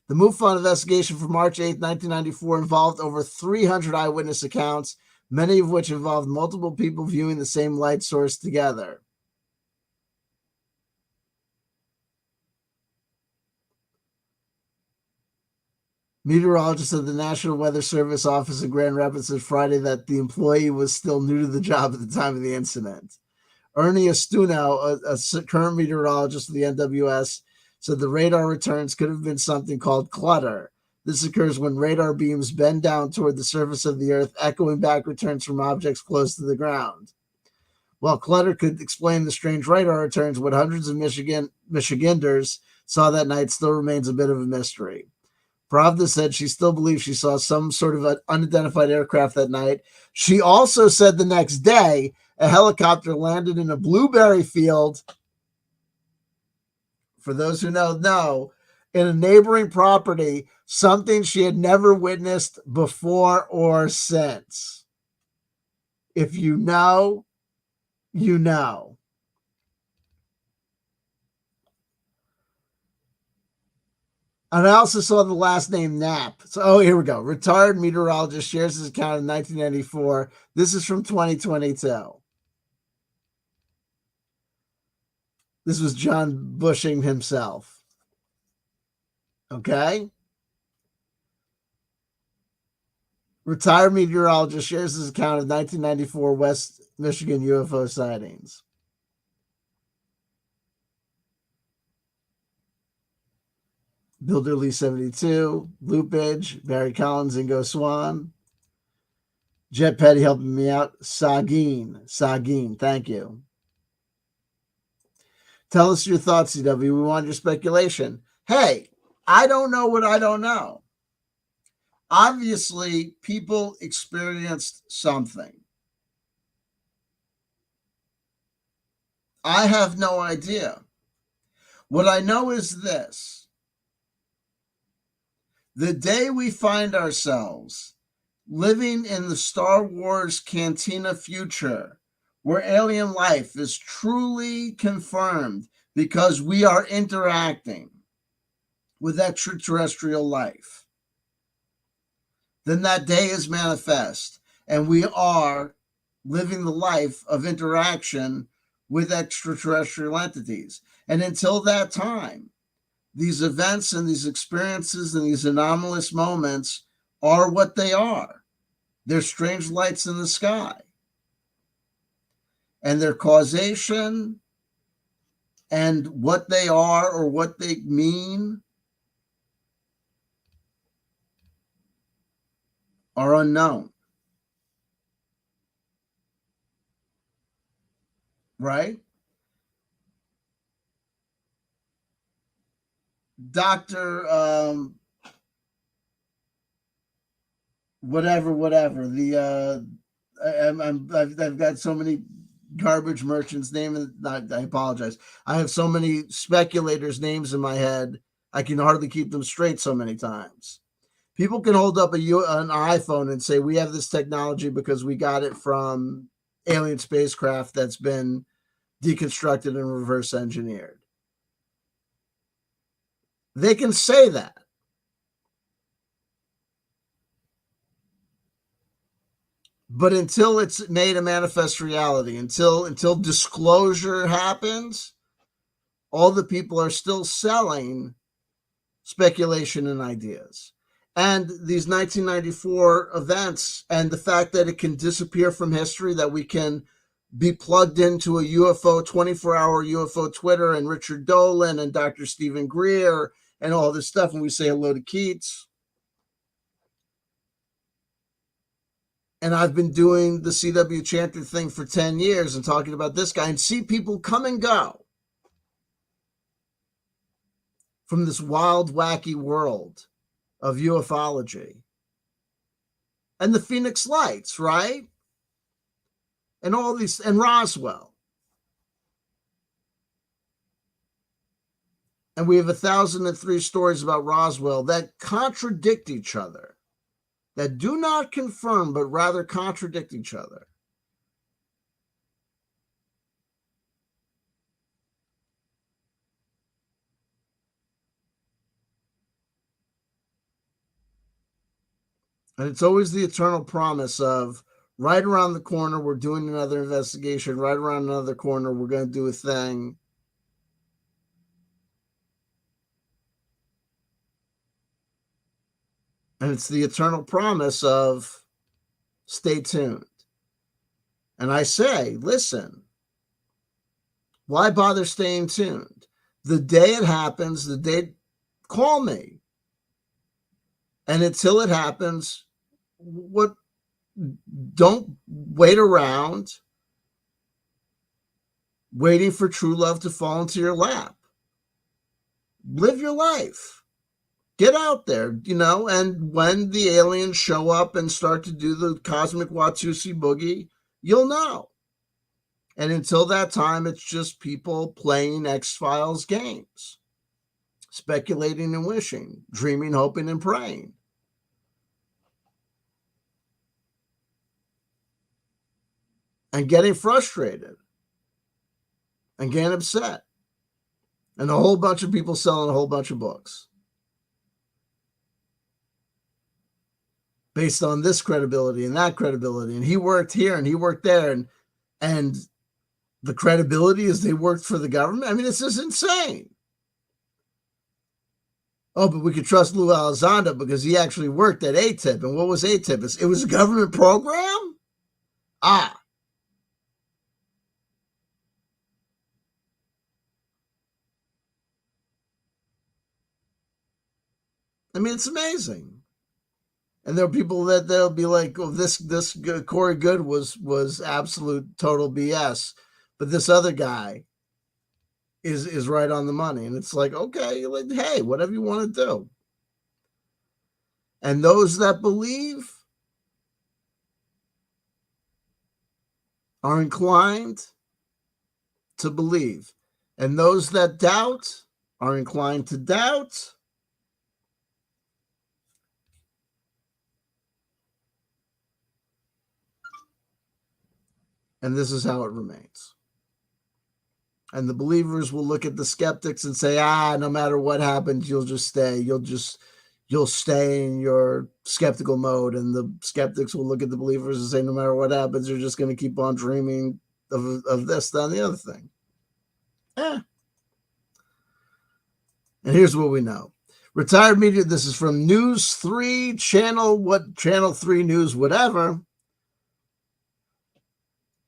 The MUFON investigation from March 8, 1994 involved over 300 eyewitness accounts, many of which involved multiple people viewing the same light source together. Meteorologist at the National Weather Service office in Grand Rapids said Friday that the employee was still new to the job at the time of the incident. Ernie Astunow, a current meteorologist of the NWS, said the radar returns could have been something called clutter. This occurs when radar beams bend down toward the surface of the Earth, echoing back returns from objects close to the ground. While clutter could explain the strange radar returns, what hundreds of Michiganders saw that night still remains a bit of a mystery. Pravda said she still believes she saw some sort of an unidentified aircraft that night. She also said the next day a helicopter landed in a blueberry field, for those who know, in a neighboring property, something she had never witnessed before or since. If you know, you know. And I also saw the last name Knapp. So, here we go. Retired meteorologist shares his account in 1994. This is from 2022. This was John Bushing himself. Okay? Retired meteorologist shares his account of 1994 West Michigan UFO sightings. Builder Lee 72, Loopage, Barry Collins, Ingo Swan. Jet Petty helping me out. Sagin, thank you. Tell us your thoughts, CW. We want your speculation. Hey, I don't know what I don't know. Obviously, people experienced something. I have no idea. What I know is this. The day we find ourselves living in the Star Wars Cantina future, where alien life is truly confirmed because we are interacting with extraterrestrial life, then that day is manifest, and we are living the life of interaction with extraterrestrial entities. And until that time, these events and these experiences and these anomalous moments are what they are. They're strange lights in the sky. And their causation and what they are or what they mean are unknown. Right? Dr. Whatever. I've got so many garbage merchants' names. I apologize. I have so many speculators' names in my head. I can hardly keep them straight so many times. People can hold up an iPhone and say we have this technology because we got it from alien spacecraft that's been deconstructed and reverse engineered. They can say that. But until it's made a manifest reality, until disclosure happens, all the people are still selling speculation and ideas. And these 1994 events and the fact that it can disappear from history, that we can be plugged into a UFO, 24-hour UFO Twitter and Richard Dolan and Dr. Stephen Greer and all this stuff, and we say hello to Keats. And I've been doing the CW Chanter thing for 10 years and talking about this guy and see people come and go from this wild, wacky world of ufology. And the Phoniex Lights, right? And all these, and Roswell. And we have 1,003 stories about Roswell that contradict each other, that do not confirm, but rather contradict each other. And it's always the eternal promise of right around the corner, we're doing another investigation. Right around another corner, we're going to do a thing. And it's the eternal promise of stay tuned. And I say, listen, why bother staying tuned? The day it happens, the day, call me. And until it happens, don't wait around waiting for true love to fall into your lap. Live your life. Get out there, and when the aliens show up and start to do the cosmic Watusi boogie, you'll know. And until that time, it's just people playing X-Files games, speculating and wishing, dreaming, hoping, and praying. And getting frustrated and getting upset. And a whole bunch of people selling a whole bunch of books based on this credibility and that credibility. And he worked here and he worked there. And the credibility is they worked for the government. I mean, this is insane. Oh, but we could trust Lou Elizondo because he actually worked at ATIP. And what was ATIP? It was a government program? I mean, it's amazing. And there are people that they'll be like, "Oh, this Corey Good was absolute total BS," but this other guy is right on the money, and it's like, okay, like, hey, whatever you want to do. And those that believe are inclined to believe, and those that doubt are inclined to doubt. And this is how it remains. And the believers will look at the skeptics and say, no matter what happens, you'll just stay. You'll stay in your skeptical mode. And the skeptics will look at the believers and say, no matter what happens, you're just going to keep on dreaming of this, that, and the other thing. And here's what we know. Retired media, this is from News 3 channel 3 News, whatever.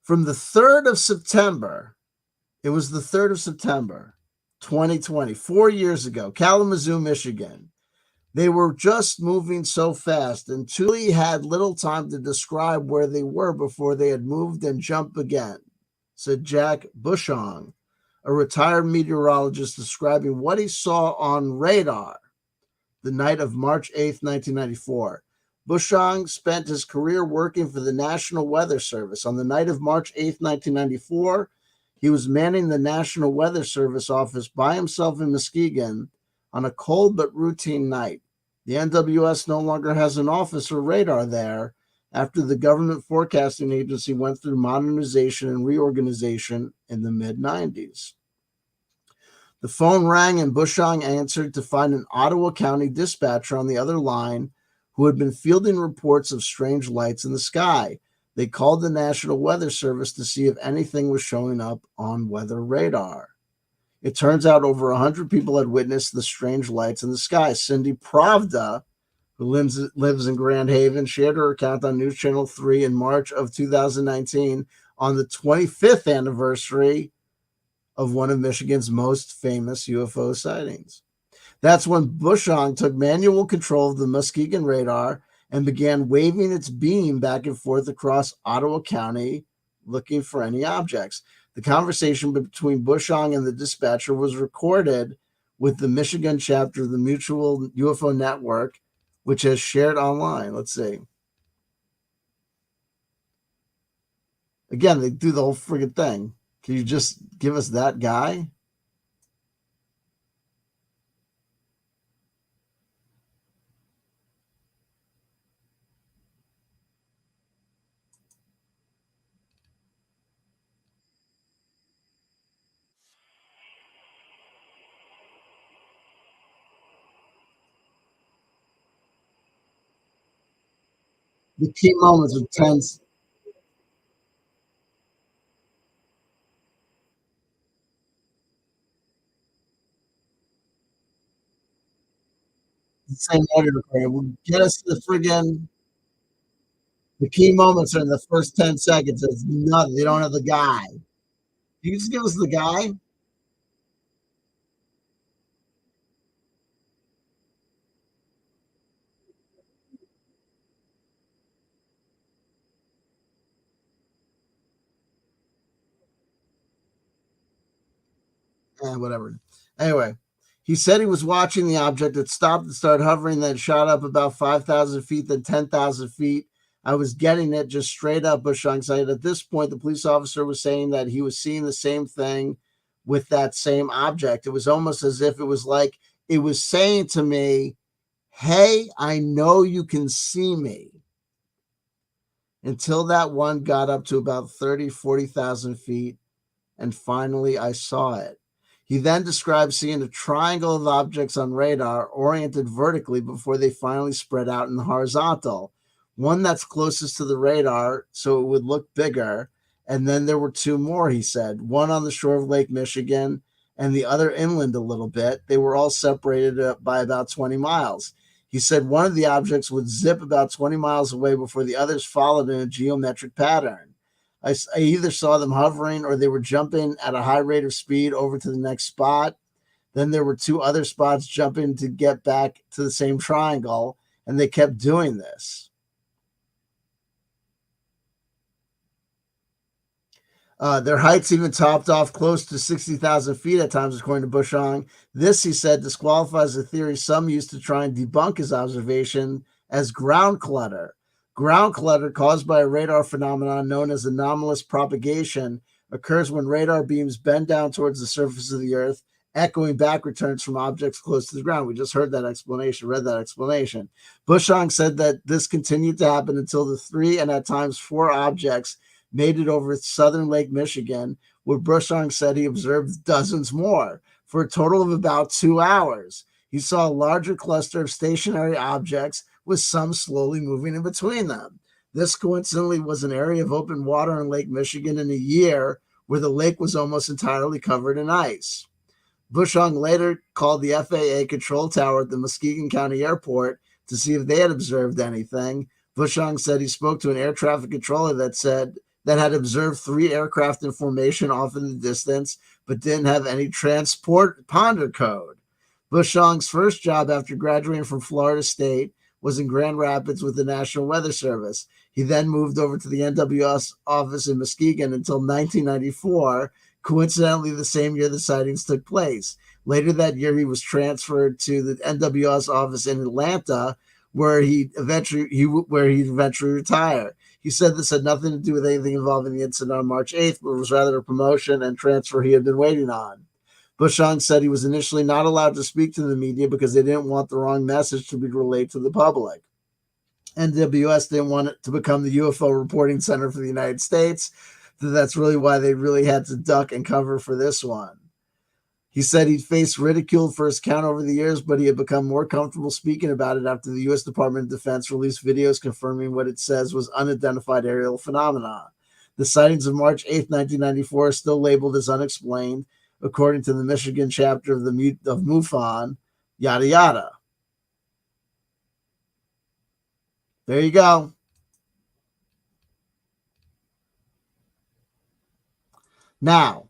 From the 3rd of September, it was the 3rd of September, 2020, 4 years ago, Kalamazoo, Michigan. They were just moving so fast and truly had little time to describe where they were before they had moved and jumped again, said Jack Bushong, a retired meteorologist, describing what he saw on radar the night of March 8th, 1994. Bushong spent his career working for the National Weather Service. On the night of March 8th, 1994, he was manning the National Weather Service office by himself in Muskegon on a cold but routine night. The NWS no longer has an office or radar there after the government forecasting agency went through modernization and reorganization in the mid-90s. The phone rang and Bushong answered to find an Ottawa County dispatcher on the other line who had been fielding reports of strange lights in the sky. They called the National Weather Service to see if anything was showing up on weather radar. It turns out over 100 people had witnessed the strange lights in the sky. Cindy Pravda, who lives in Grand Haven, shared her account on News Channel 3 in March of 2019 on the 25th anniversary of one of Michigan's most famous UFO sightings. That's when Bushong took manual control of the Muskegon radar and began waving its beam back and forth across Ottawa County, looking for any objects. The conversation between Bushong and the dispatcher was recorded with the Michigan chapter of the Mutual UFO Network, which has shared online. Let's see. Again, they do the whole friggin' thing. Can you just give us that guy? The key moments are tense. The same audio recording will get us to the friggin'. The key moments are in the first 10 seconds. It's nothing. They don't have the guy. Can you just give us the guy? Whatever. Anyway, he said he was watching the object. It stopped and started hovering, then shot up about 5,000 feet, then 10,000 feet. I was getting it just straight up, Bushong said. At this point, the police officer was saying that he was seeing the same thing with that same object. It was almost as if it was like it was saying to me, hey, I know you can see me. Until that one got up to about 40,000 feet, and finally I saw it. He then described seeing a triangle of objects on radar oriented vertically before they finally spread out in the horizontal. One that's closest to the radar, so it would look bigger. And then there were two more, he said, one on the shore of Lake Michigan and the other inland a little bit. They were all separated by about 20 miles. He said one of the objects would zip about 20 miles away before the others followed in a geometric pattern. I either saw them hovering or they were jumping at a high rate of speed over to the next spot. Then there were two other spots jumping to get back to the same triangle, and they kept doing this. Their heights even topped off close to 60,000 feet at times, according to Bushong. This, he said, disqualifies the theory some used to try and debunk his observation as ground clutter. Ground clutter, caused by a radar phenomenon known as anomalous propagation, occurs when radar beams bend down towards the surface of the Earth, echoing back returns from objects close to the ground. We just heard that explanation, read that explanation. Bushong said that this continued to happen until the 3 and at times 4 objects made it over southern Lake Michigan, where Bushong said he observed dozens more for a total of about 2 hours. He saw a larger cluster of stationary objects with some slowly moving in between them. This coincidentally was an area of open water in Lake Michigan in a year where the lake was almost entirely covered in ice. Bushong later called the FAA control tower at the Muskegon County Airport to see if they had observed anything. Bushong said he spoke to an air traffic controller that had observed 3 aircraft in formation off in the distance, but didn't have any transponder code. Bushong's first job after graduating from Florida State was in Grand Rapids with the National Weather Service. He then moved over to the NWS office in Muskegon until 1994, coincidentally the same year the sightings took place. Later that year, he was transferred to the NWS office in Atlanta, where he eventually retired. He said this had nothing to do with anything involving the incident on March 8th, but was rather a promotion and transfer he had been waiting on. Bushong said he was initially not allowed to speak to the media because they didn't want the wrong message to be relayed to the public. NWS didn't want it to become the UFO reporting center for the United States. That's really why they really had to duck and cover for this one. He said he'd faced ridicule for his account over the years, but he had become more comfortable speaking about it after the U.S. Department of Defense released videos confirming what it says was unidentified aerial phenomena. The sightings of March 8, 1994 are still labeled as unexplained, according to the Michigan chapter of MUFON, yada yada. There you go. Now,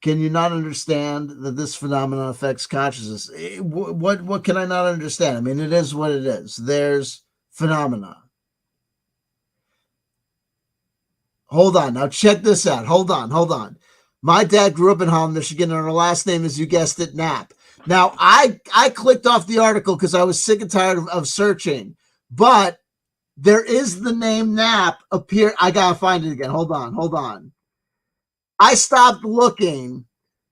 can you not understand that this phenomenon affects consciousness? What can I not understand? I mean, it is what it is. There's phenomena. Hold on. Now check this out. Hold on. My dad grew up in Holland, Michigan, and her last name is, you guessed it, Knapp. Now, I clicked off the article because I was sick and tired of searching, but there is the name Knapp appear. I got to find it again. Hold on. I stopped looking,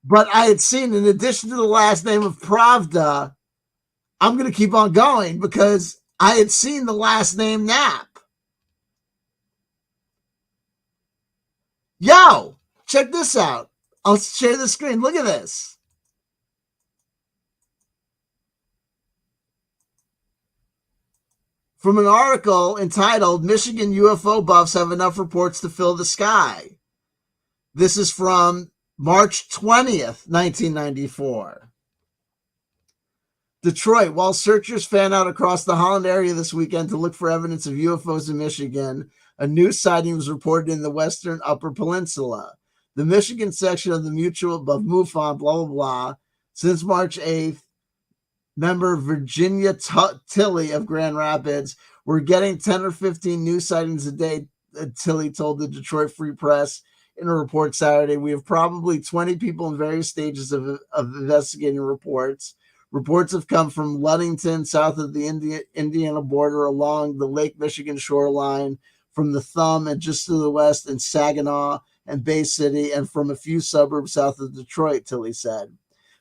but I had seen, in addition to the last name of Pravda, I'm going to keep on going because I had seen the last name Knapp. Yo, check this out. I'll share the screen. Look at this. From an article entitled, Michigan UFO Buffs Have Enough Reports to Fill the Sky. This is from March 20th, 1994. Detroit. While searchers fan out across the Holland area this weekend to look for evidence of UFOs in Michigan, a new sighting was reported in the western Upper Peninsula. The Michigan section of the Mutual of MUFON, blah, blah, blah, since March 8th, member Virginia Tilley of Grand Rapids, we're getting 10 or 15 new sightings a day, Tilley told the Detroit Free Press in a report Saturday. We have probably 20 people in various stages of investigating reports. Reports have come from Ludington, south of the Indiana border, along the Lake Michigan shoreline, from the Thumb and just to the west in Saginaw and Bay City, and from a few suburbs south of Detroit, Tilley said.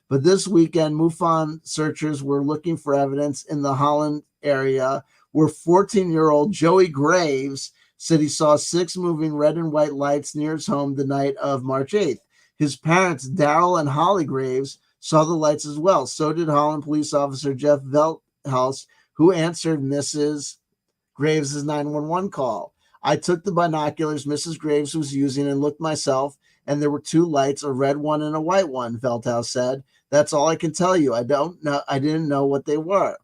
But this weekend, MUFON searchers were looking for evidence in the Holland area, where 14-year-old Joey Graves said he saw 6 moving red and white lights near his home the night of March 8th. His parents, Daryl and Holly Graves, saw the lights as well. So did Holland police officer Jeff Velthouse, who answered Mrs. Graves' 911 call. I took the binoculars Mrs. Graves was using and looked myself, and there were 2 lights, a red one and a white one, Velthouse said. That's all I can tell you. I didn't know what they were.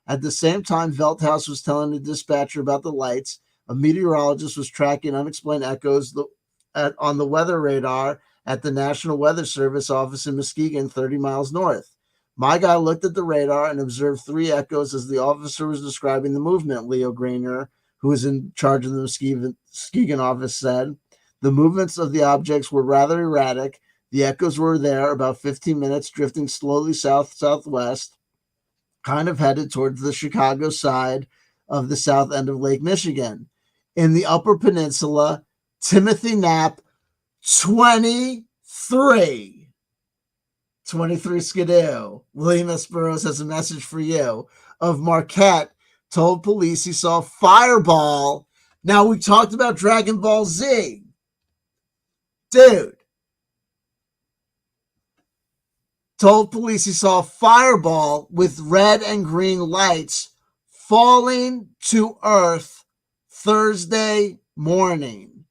At the same time, Velthouse was telling the dispatcher about the lights. A meteorologist was tracking unexplained echoes on the weather radar at the National Weather Service office in Muskegon, 30 miles north. My guy looked at the radar and observed 3 echoes as the officer was describing the movement, Leo Grainer, who was in charge of the Muskegon office, said. The movements of the objects were rather erratic. The echoes were there about 15 minutes, drifting slowly south-southwest, kind of headed towards the Chicago side of the south end of Lake Michigan. In the Upper Peninsula, Timothy Knapp 23. 23 Skidoo. William S. Burroughs has a message for you. Of Marquette told police he saw Fireball. Now, we talked about Dragon Ball Z. Dude. Told police he saw a fireball with red and green lights falling to earth Thursday morning.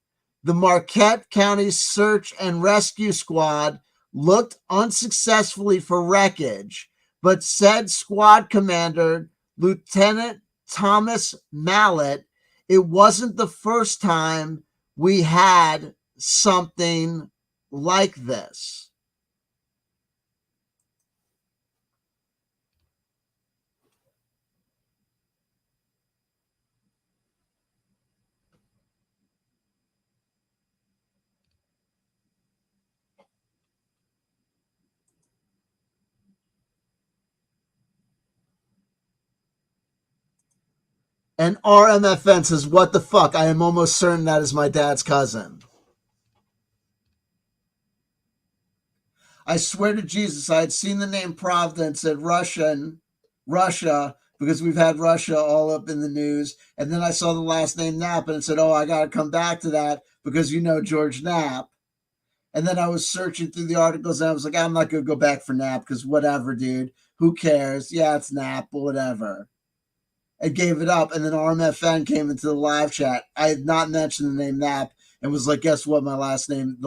The Marquette County Search and Rescue Squad looked unsuccessfully for wreckage, but said squad commander Lieutenant Thomas Mallet, it wasn't the first time we had something like this. And RMFN says, what the fuck? I am almost certain that is my dad's cousin. I swear to Jesus, I had seen the name Providence at Russia, because we've had Russia all up in the news. And then I saw the last name Knapp and it said, oh, I got to come back to that because you know George Knapp. And then I was searching through the articles and I was like, I'm not going to go back for Knapp because whatever, dude. Who cares? Yeah, it's Knapp, but whatever. I gave it up, and then RMFN came into the live chat. I had not mentioned the name Knapp and was like, guess what? The last name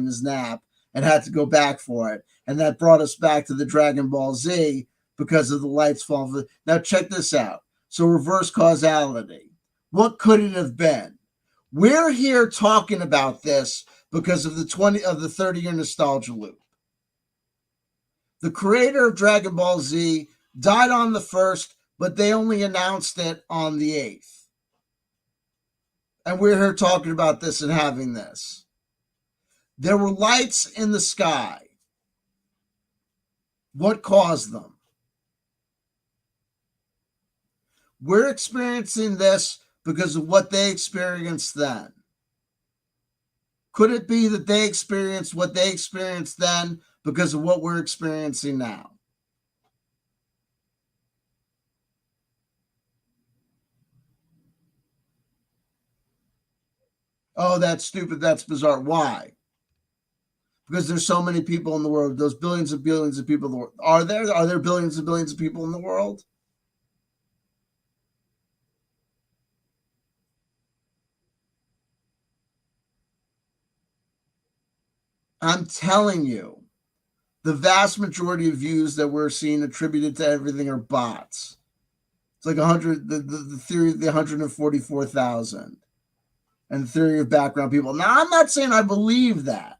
is Knapp, and had to go back for it. And that brought us back to the Dragon Ball Z because of the lights falling. Now, check this out. So, reverse causality. What could it have been? We're here talking about this because of the 30-year nostalgia loop. The creator of Dragon Ball Z died on the 1st, but they only announced it on the 8th. And we're here talking about this and having this. There were lights in the sky. What caused them? We're experiencing this because of what they experienced then. Could it be that they experienced what they experienced then because of what we're experiencing now? Oh, that's stupid. That's bizarre. Why? Because there's so many people in the world. Those billions of people in the world. Are there billions and billions of people in the world? I'm telling you, the vast majority of views that we're seeing attributed to everything are bots. It's like 100. The theory of the 144,000, and the theory of background people. Now, I'm not saying I believe that.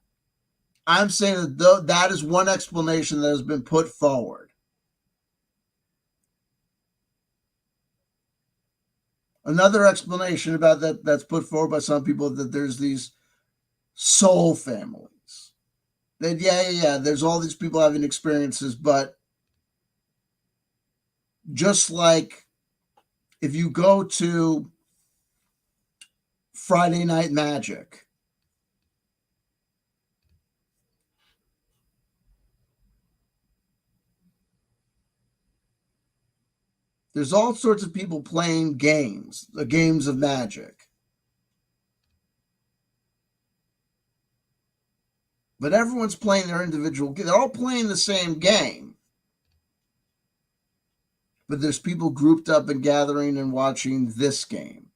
I'm saying that that is one explanation that has been put forward. Another explanation about that's put forward by some people that there's these soul families. That there's all these people having experiences, but just like if you go to Friday Night Magic, there's all sorts of people playing games, the games of magic. But everyone's playing their individual game. They're all playing the same game. But there's people grouped up and gathering and watching this game.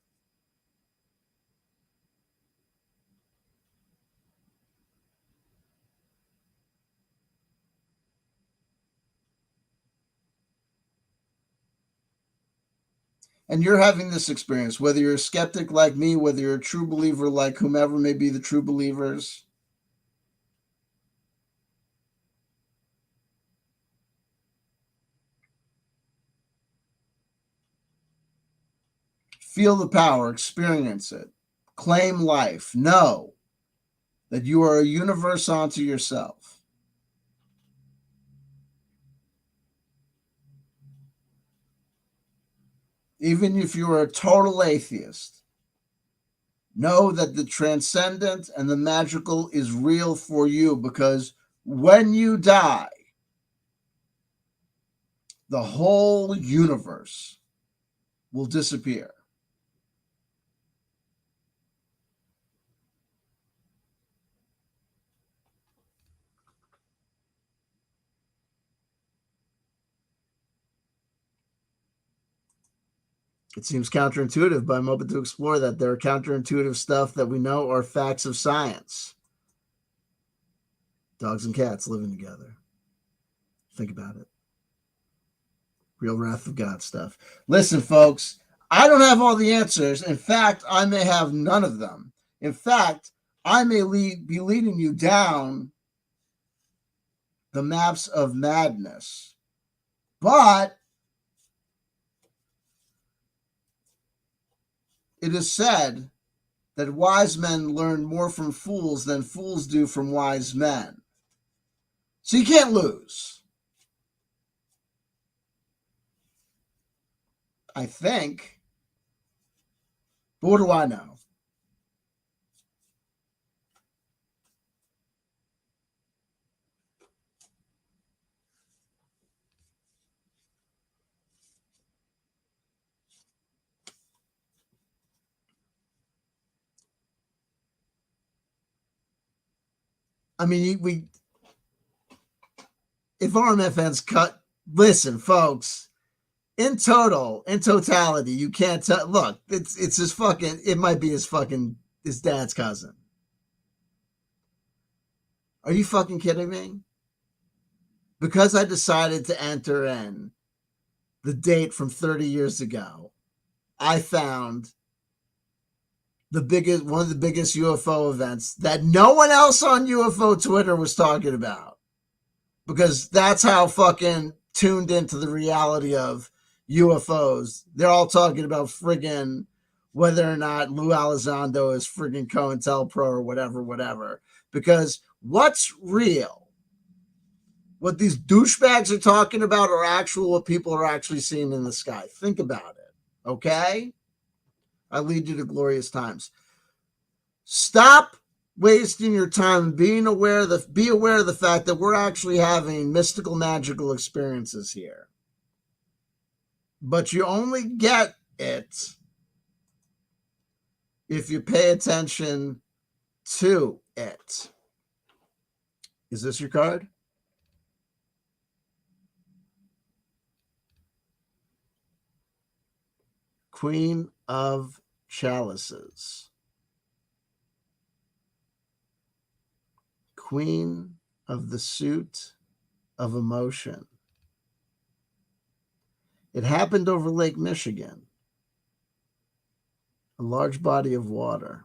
And you're having this experience, whether you're a skeptic like me, whether you're a true believer like whomever may be the true believers. Feel the power, experience it, claim life, know that you are a universe unto yourself. Even if you are a total atheist, Know that the transcendent and the magical is real for you, because when you die, the whole universe will disappear. It seems counterintuitive, but I'm open to explore that. There are counterintuitive stuff that we know are facts of science. Dogs and cats living together. Think about it. Real wrath of God stuff. Listen, folks, I don't have all the answers. In fact, I may have none of them. In fact, I may be leading you down the maps of madness. But it is said that wise men learn more from fools than fools do from wise men. So you can't lose. I think. But what do I know? I mean, if RMFN's cut, listen, folks, in totality, you can't tell. Look, it's his fucking, it might be his dad's cousin. Are you fucking kidding me? Because I decided to enter in the date from 30 years ago, I found one of the biggest UFO events that no one else on UFO Twitter was talking about. Because that's how fucking tuned into the reality of UFOs. They're all talking about friggin' whether or not Lou Elizondo is friggin' COINTELPRO or whatever. Because what's real? What these douchebags are talking about are actual what people are actually seeing in the sky. Think about it, okay? I lead you to glorious times. Stop wasting your time being aware of the fact that we're actually having mystical, magical experiences here. But you only get it if you pay attention to it. Is this your card? Queen of Chalices. Queen of the suit of emotion. It happened over Lake Michigan, a large body of water.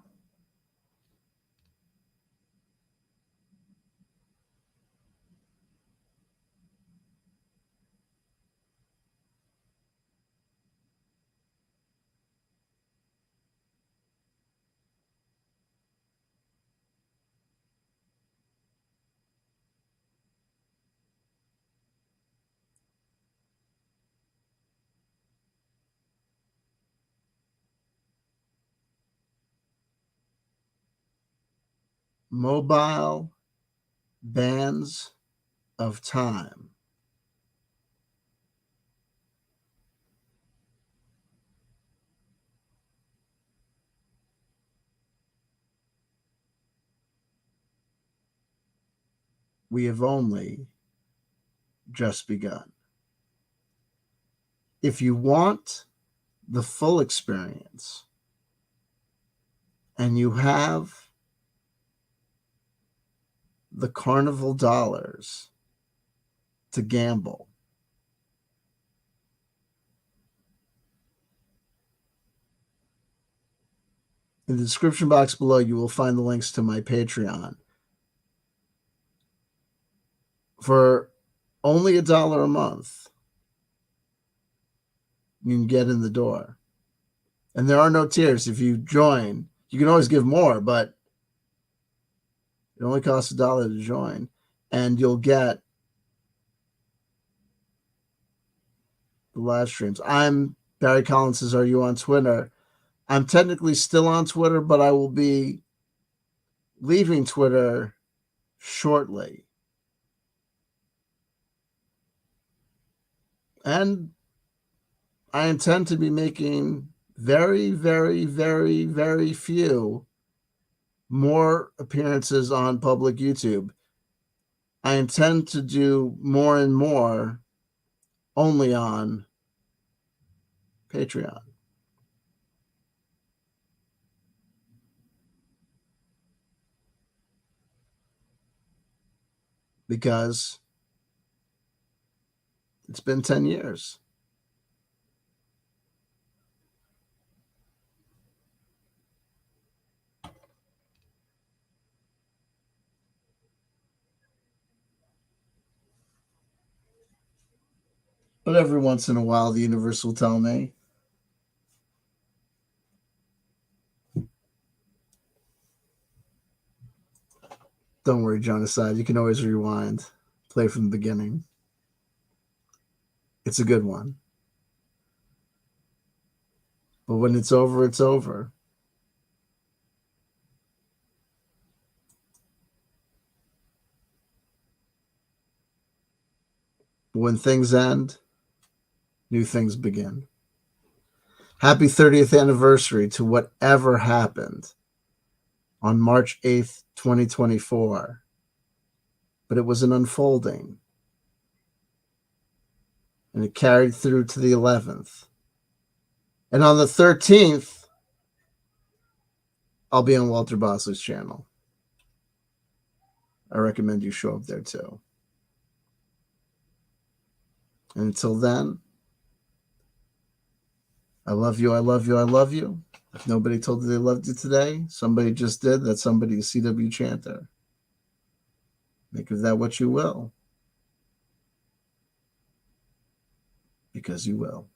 Mobile bands of time. We have only just begun. If you want the full experience and you have the carnival dollars to gamble, in the description box below, you will find the links to my Patreon. For only $1 a month, you can get in the door. And there are no tiers. If you join, you can always give more, but it only costs $1 to join. And you'll get the live streams. I'm Barry Collins. Are you on Twitter? I'm technically still on Twitter, but I will be leaving Twitter shortly. And I intend to be making very, very, very, very few more appearances on public YouTube. I intend to do more and more only on Patreon. Because it's been 10 years. But every once in a while, the universe will tell me, don't worry, Genocide, you can always rewind, play from the beginning. It's a good one. But when it's over, it's over. But when things end, new things begin. Happy 30th anniversary to whatever happened on March 8th, 2024. But it was an unfolding. And it carried through to the 11th. And on the 13th, I'll be on Walter Bosley's channel. I recommend you show up there too. And until then, I love you, I love you, I love you. If nobody told you they loved you today, somebody just did. That somebody is CW Chanter. Make of that what you will. Because you will.